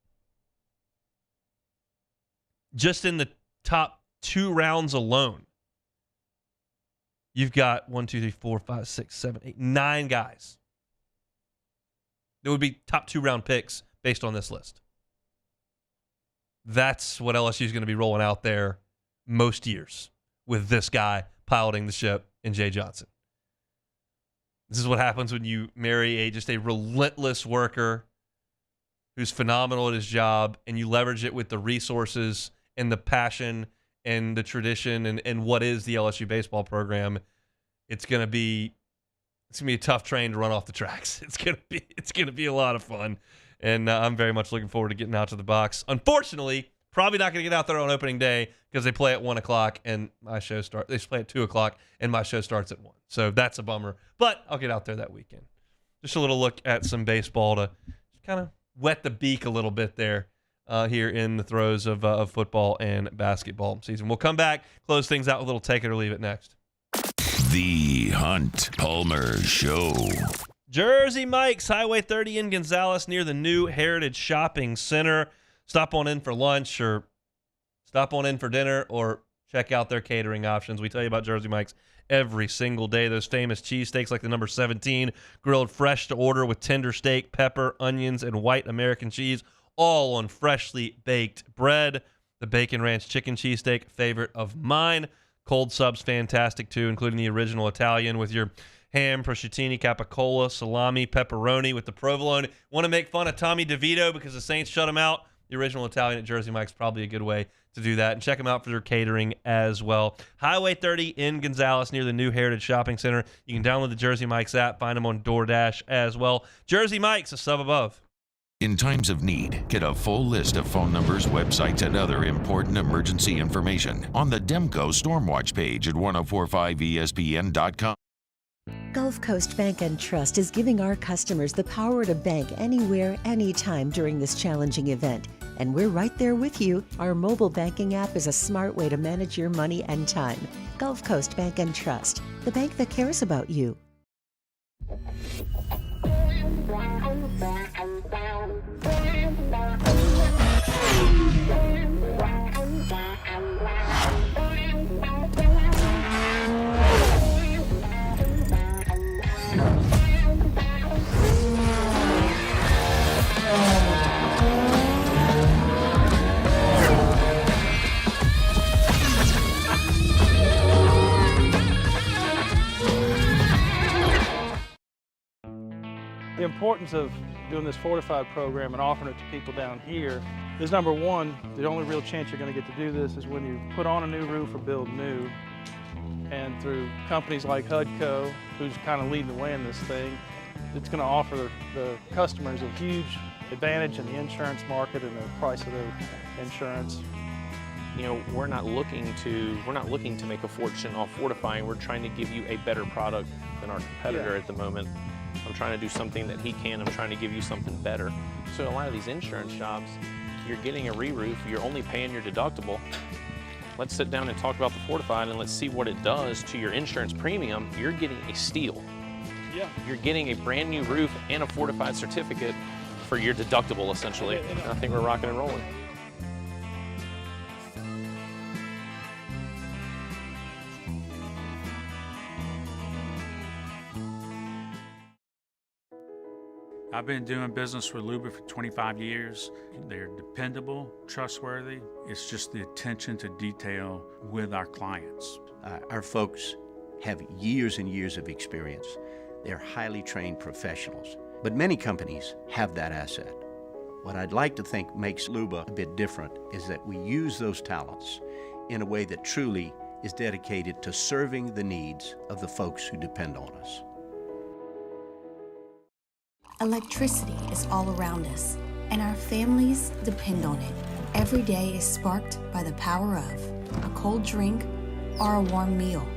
Just in the top 2 rounds alone, you've got 9 guys that would be top 2 round picks based on this list. That's what LSU is going to be rolling out there most years with this guy piloting the ship in Jay Johnson. This is what happens when you marry just a relentless worker who's phenomenal at his job, and you leverage it with the resources and the passion and the tradition and what is the LSU baseball program. It's gonna be a tough train to run off the tracks. It's gonna be a lot of fun, and I'm very much looking forward to getting out to the box. Unfortunately, probably not gonna get out there on opening day because they play at 1:00 and my show starts. They play at 2:00 and my show starts at 1. So that's a bummer. But I'll get out there that weekend. Just a little look at some baseball to kind of wet the beak a little bit there here in the throes of football and basketball season. We'll come back, close things out with a little take it or leave it next. The Hunt Palmer Show. Jersey Mike's, Highway 30 in Gonzales near the new Heritage Shopping Center. Stop on in for lunch or stop on in for dinner or check out their catering options. We tell you about Jersey Mike's every single day. Those famous cheesesteaks like the number 17, grilled fresh to order with tender steak, pepper, onions, and white American cheese, all on freshly baked bread. The Bacon Ranch chicken cheesesteak, favorite of mine. Cold subs, fantastic too, including the original Italian with your ham, prosciutto, capicola, salami, pepperoni with the provolone. Want to make fun of Tommy DeVito because the Saints shut him out? The original Italian at Jersey Mike's probably a good way to do that. And check them out for their catering as well. Highway 30 in Gonzales near the new Heritage Shopping Center. You can download the Jersey Mike's app. Find them on DoorDash as well. Jersey Mike's, a sub above. In times of need, get a full list of phone numbers, websites, and other important emergency information on the Demco Stormwatch page at 1045ESPN.com. Gulf Coast Bank and Trust is giving our customers the power to bank anywhere, anytime during this challenging event. And we're right there with you. Our mobile banking app is a smart way to manage your money and time. Gulf Coast Bank and Trust, the bank that cares about you. importance of doing this fortified program and offering it to people down here is, number one, the only real chance you're going to get to do this is when you put on a new roof or build new. And through companies like HUDCO, who's kind of leading the way in this thing, it's going to offer the customers a huge advantage in the insurance market and the price of their insurance. You know, we're not looking to make a fortune off fortifying. We're trying to give you a better product than our competitor at the moment. I'm trying to do something that he can. I'm trying to give you something better. So a lot of these insurance jobs, you're getting a re-roof, you're only paying your deductible. Let's sit down and talk about the fortified and let's see what it does to your insurance premium. You're getting a steal. Yeah. You're getting a brand new roof and a fortified certificate for your deductible, essentially. And I think we're rocking and rolling. I've been doing business with Luba for 25 years. They're dependable, trustworthy. It's just the attention to detail with our clients. Our folks have years and years of experience. They're highly trained professionals, but many companies have that asset. What I'd like to think makes Luba a bit different is that we use those talents in a way that truly is dedicated to serving the needs of the folks who depend on us. Electricity is all around us, and our families depend on it. Every day is sparked by the power of a cold drink or a warm meal,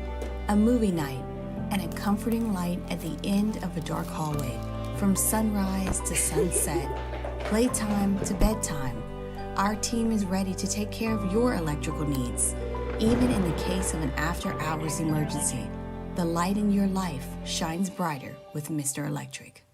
a movie night, and a comforting light at the end of a dark hallway. From sunrise to sunset, playtime to bedtime, our team is ready to take care of your electrical needs. Even in the case of an after-hours emergency, the light in your life shines brighter with Mr. Electric.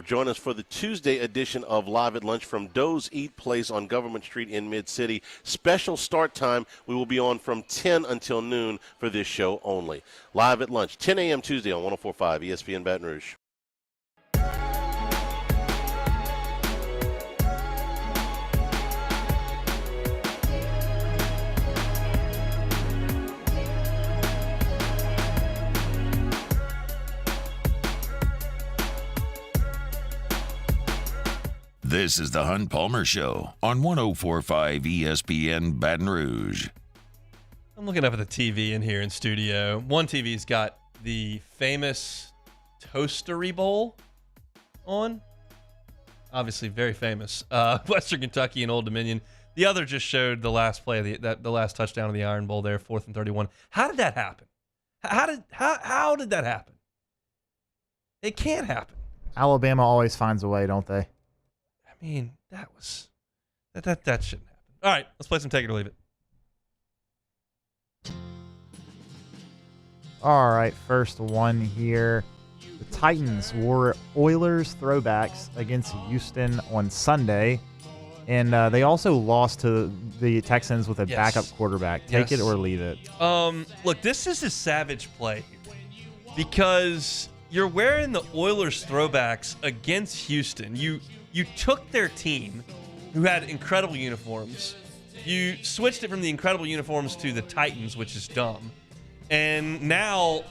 Join us for the Tuesday edition of Live at Lunch from Doe's Eat Place on Government Street in Mid-City. Special start time. We will be on from 10 until noon for this show only. Live at Lunch, 10 a.m. Tuesday on 104.5 ESPN Baton Rouge. This is the Hunt Palmer Show on 104.5 ESPN Baton Rouge. I'm looking up at the TV in here in studio. One TV's got the famous Toastery Bowl on. Obviously very famous. Western Kentucky and Old Dominion. The other just showed the last play of the last touchdown of the Iron Bowl there, 4th and 31. How did that happen? How did that happen? It can't happen. Alabama always finds a way, don't they? I mean, that shouldn't happen. All right, let's play some Take It or Leave It. All right, first one here. The Titans wore Oilers throwbacks against Houston on Sunday, and they also lost to the Texans with a backup quarterback. Take it or leave it. Look, this is a savage play here because you're wearing the Oilers throwbacks against Houston. You took their team, who had incredible uniforms. You switched it from the incredible uniforms to the Titans, which is dumb. And now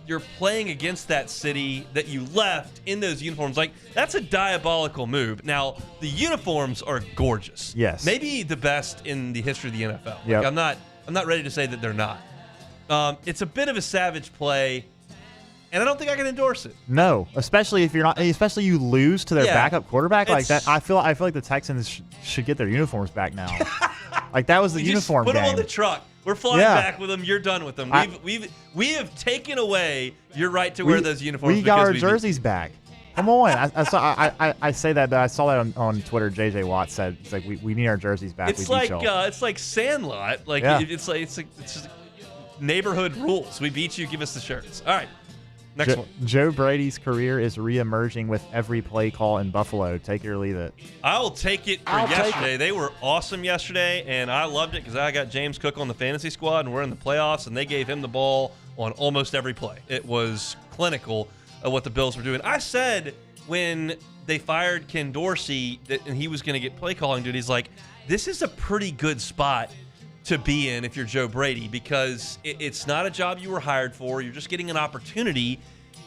you're playing against that city that you left in those uniforms. Like, that's a diabolical move. Now, the uniforms are gorgeous. Yes. Maybe the best in the history of the NFL. Yep. Like, I'm not ready to say that they're not. It's a bit of a savage play. And I don't think I can endorse it. No, especially if you lose to their backup quarterback like that. I feel like the Texans should get their uniforms back now. Like, that was the uniform put game. them on the truck. We're flying back with them. You're done with them. We have taken away your right to wear those uniforms. We got our jerseys back. Come on. I say that, but I saw that on Twitter. JJ Watt said it's like we need our jerseys back. It's like Sandlot. Like it's just neighborhood rules. We beat you. Give us the shirts. All right. Next one. Joe Brady's career is re-emerging with every play call in Buffalo. Take it or leave it. I will take it for yesterday. They were awesome yesterday, and I loved it because I got James Cook on the fantasy squad, and we're in the playoffs, and they gave him the ball on almost every play. It was clinical. what the Bills were doing. I said when they fired Ken Dorsey and he was going to get play calling duties, like, this is a pretty good spot to be in if you're Joe Brady, because it's not a job you were hired for. You're just getting an opportunity.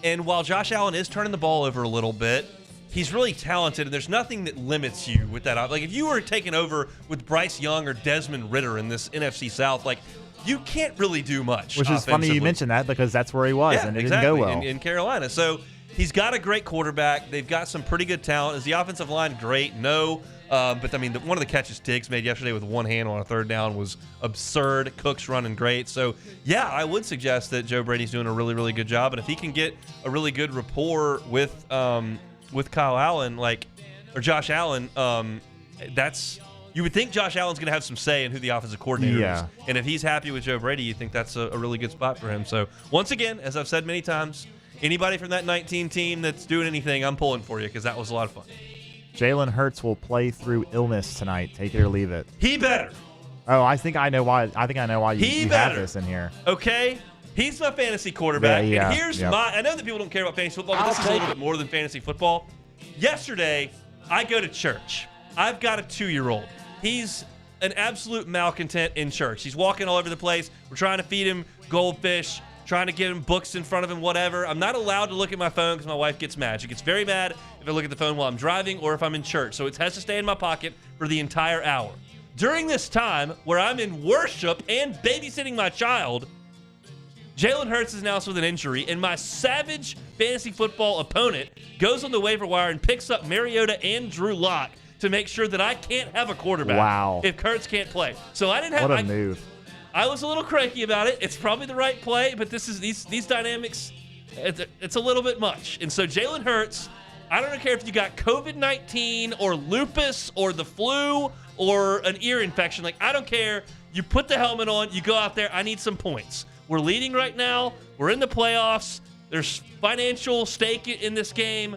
And while Josh Allen is turning the ball over a little bit, he's really talented, and there's nothing that limits you with that. Like, if you were taking over with Bryce Young or Desmond Ridder in this NFC South, like, you can't really do much. Which is funny you mentioned that, because that's where he was, and it didn't go well. In Carolina. So he's got a great quarterback. They've got some pretty good talent. Is the offensive line great? No. But, I mean, one of the catches Diggs made yesterday with one hand on a third down was absurd. Cook's running great. So, yeah, I would suggest that Joe Brady's doing a really, really good job. And if he can get a really good rapport with Kyle Allen, or Josh Allen, you would think Josh Allen's going to have some say in who the offensive coordinator is. And if he's happy with Joe Brady, you think that's a really good spot for him. So, once again, as I've said many times, anybody from that 19 team that's doing anything, I'm pulling for you, because that was a lot of fun. Jalen Hurts will play through illness tonight. Take it or leave it. He better. Oh, I think I know why. I know why you have this in here. Okay, he's my fantasy quarterback. Yeah, and here's I know that people don't care about fantasy football, but this is a little bit more than fantasy football. Yesterday, I go to church. I've got a 2-year-old. He's an absolute malcontent in church. He's walking all over the place. We're trying to feed him goldfish, trying to get him books in front of him, whatever. I'm not allowed to look at my phone because my wife gets mad. She gets very mad if I look at the phone while I'm driving or if I'm in church. So it has to stay in my pocket for the entire hour. During this time where I'm in worship and babysitting my child, Jalen Hurts is announced with an injury, and my savage fantasy football opponent goes on the waiver wire and picks up Mariota and Drew Lock to make sure that I can't have a quarterback. Wow. If Hurts can't play. So I didn't have What a move. I was a little cranky about it. It's probably the right play, but this is these dynamics, it's a little bit much. And so Jalen Hurts, I don't care if you got COVID-19 or lupus or the flu or an ear infection. Like, I don't care. You put the helmet on, you go out there. I need some points. We're leading right now. We're in the playoffs. There's financial stake in this game.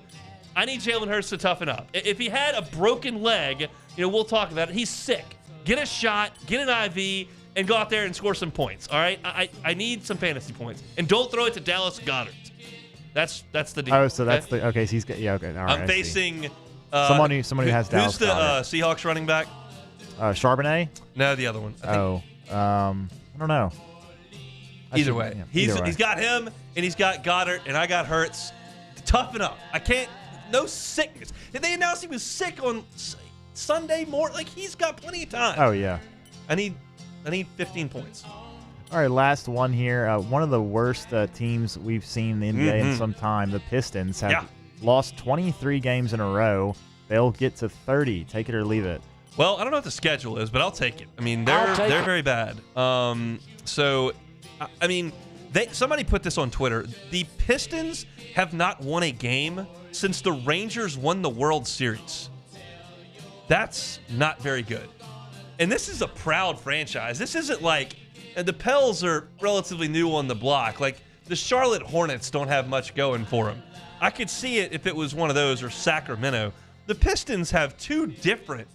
I need Jalen Hurts to toughen up. If he had a broken leg, we'll talk about it. He's sick. Get a shot, get an IV, and go out there and score some points, all right? I need some fantasy points. And don't throw it to Dallas Goedert. That's the deal. Oh, so that's the okay. So he's okay. All right. I'm facing someone who has Dallas. Who's the Seahawks running back? Charbonnet? No, the other one. I don't know. Either way, he's got him and he's got Goddard and I got Hurts. Toughen up. I can't. No sickness. If they announced he was sick on Sunday morning, like, he's got plenty of time. Oh yeah. I need 15 points. All right, last one here. One of the worst teams we've seen in the NBA in some time, the Pistons, have lost 23 games in a row. They'll get to 30. Take it or leave it. Well, I don't know what the schedule is, but I'll take it. I mean, they're very bad. So, I mean, somebody put this on Twitter. The Pistons have not won a game since the Rangers won the World Series. That's not very good. And this is a proud franchise. This isn't like, and the Pels are relatively new on the block. Like, the Charlotte Hornets don't have much going for them. I could see it if it was one of those or Sacramento. The Pistons have two different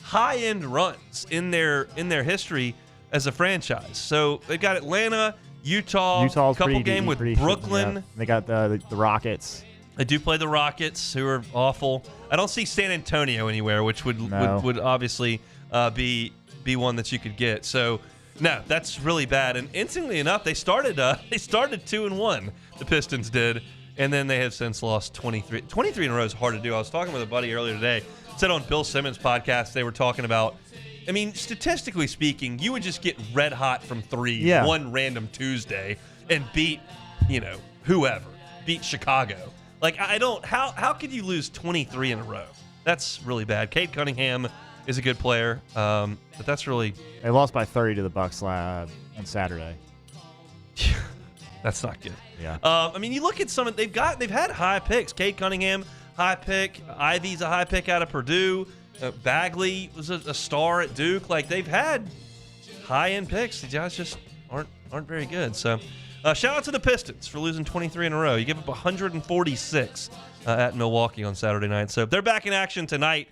high-end runs in their history as a franchise. So they've got Atlanta, Utah, Utah's couple game with Brooklyn. Yeah. They got the Rockets. They do play the Rockets, who are awful. I don't see San Antonio anywhere, which would obviously be one that you could get. So no, that's really bad. And interestingly enough, they started 2-1. The Pistons did, and then they have since lost 23. 23 in a row is hard to do. I was talking with a buddy earlier today. Said on Bill Simmons' podcast, they were talking about, I mean, statistically speaking, you would just get red hot from three one random Tuesday and beat, whoever. Beat Chicago. Like, how could you lose 23 in a row? That's really bad. Cade Cunningham is a good player, but that's really... They lost by 30 to the Bucks on Saturday. That's not good. Yeah. I mean, you look at some of... They've had high picks. Cade Cunningham, high pick. Ivy's a high pick out of Purdue. Bagley was a star at Duke. Like, they've had high-end picks. The guys just aren't very good. So, shout out to the Pistons for losing 23 in a row. You give up 146 at Milwaukee on Saturday night. So they're back in action tonight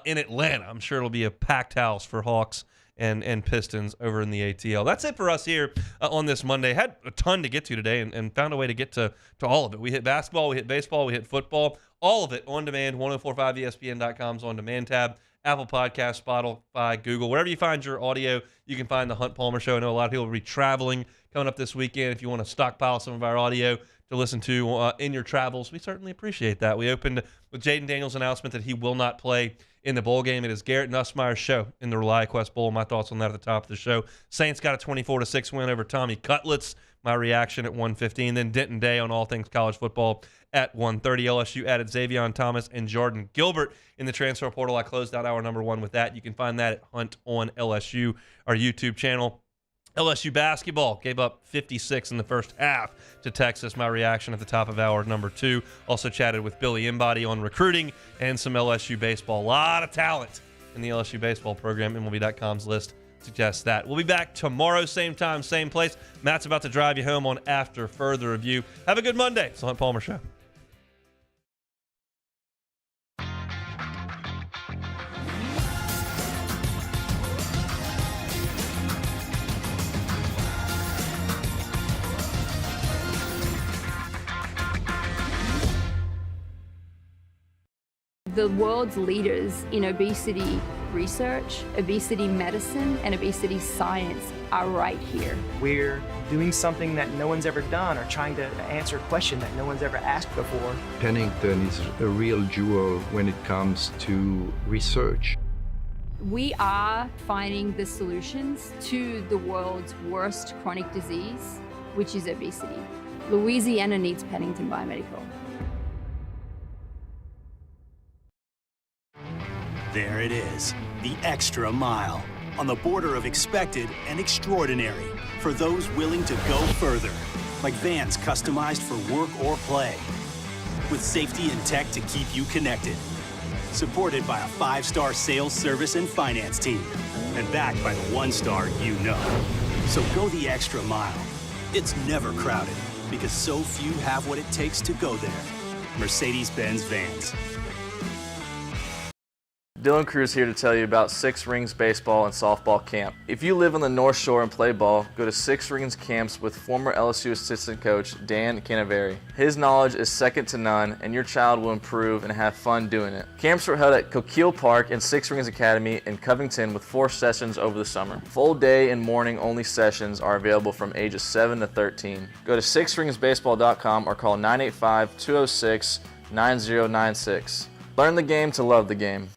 in Atlanta. I'm sure it'll be a packed house for Hawks and Pistons over in the ATL. That's it for us here on this Monday. Had a ton to get to today and found a way to get to all of it. We hit basketball, we hit baseball, we hit football, all of it on demand. 1045ESPN.com's on demand tab. Apple Podcasts, Spotify, Google, wherever you find your audio, you can find the Hunt Palmer Show. I know a lot of people will be traveling coming up this weekend. If you want to stockpile some of our audio to listen to in your travels, we certainly appreciate that. We opened with Jaden Daniels' announcement that he will not play in the bowl game. It is Garrett Nussmeier's show in the ReliaQuest Bowl. My thoughts on that at the top of the show. Saints got a 24-6 win over Tommy Cutlets. My reaction at 1:15. Then Denton Day on all things college football at 1:30. LSU added Xavion Thomas and Jordan Gilbert in the transfer portal. I closed out hour number 1 with that. You can find that at Hunt on LSU, our YouTube channel. LSU basketball gave up 56 in the first half to Texas. My reaction at the top of hour number 2. Also chatted with Billy Embody on recruiting and some LSU baseball. A lot of talent in the LSU baseball program. MLB.com's list suggests that. We'll be back tomorrow, same time, same place. Matt's about to drive you home on After Further Review. Have a good Monday. It's the Hunt Palmer Show. The world's leaders in obesity research, obesity medicine, and obesity science are right here. We're doing something that no one's ever done or trying to answer a question that no one's ever asked before. Pennington is a real jewel when it comes to research. We are finding the solutions to the world's worst chronic disease, which is obesity. Louisiana needs Pennington Biomedical. There it is, the extra mile, on the border of expected and extraordinary for those willing to go further, like vans customized for work or play, with safety and tech to keep you connected, supported by a 5-star sales, service, and finance team, and backed by the 1-star you know. So go the extra mile. It's never crowded, because so few have what it takes to go there. Mercedes-Benz Vans. Dylan Cruz here to tell you about Six Rings Baseball and Softball Camp. If you live on the North Shore and play ball, go to Six Rings Camps with former LSU assistant coach Dan Canaveri. His knowledge is second to none, and your child will improve and have fun doing it. Camps were held at Coquille Park and Six Rings Academy in Covington with 4 sessions over the summer. Full day and morning only sessions are available from ages 7 to 13. Go to sixringsbaseball.com or call 985-206-9096. Learn the game to love the game.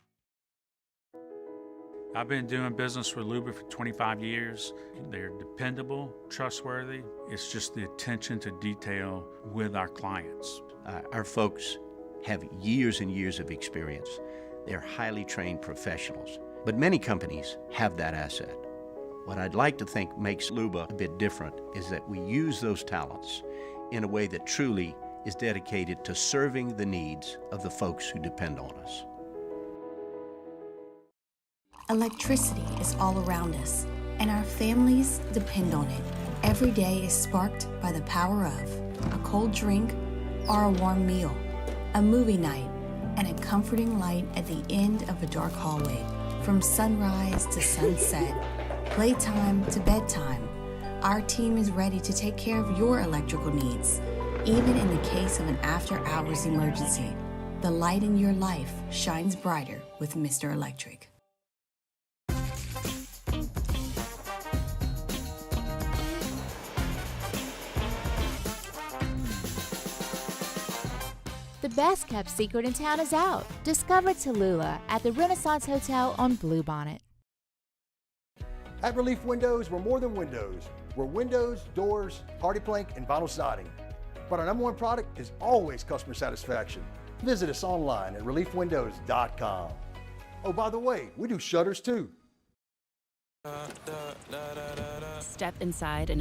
I've been doing business with Luba for 25 years. They're dependable, trustworthy. It's just the attention to detail with our clients. Our folks have years and years of experience. They're highly trained professionals. But many companies have that asset. What I'd like to think makes Luba a bit different is that we use those talents in a way that truly is dedicated to serving the needs of the folks who depend on us. Electricity is all around us, and our families depend on it. Every day is sparked by the power of a cold drink or a warm meal, a movie night, and a comforting light at the end of a dark hallway. From sunrise to sunset, playtime to bedtime, our team is ready to take care of your electrical needs, even in the case of an after-hours emergency. The light in your life shines brighter with Mr. Electric. The best kept secret in town is out. Discover Tallulah at the Renaissance Hotel on Bluebonnet. At Relief Windows, we're more than windows. We're windows, doors, party plank, and vinyl siding. But our number one product is always customer satisfaction. Visit us online at reliefwindows.com. Oh, by the way, we do shutters too. Step inside an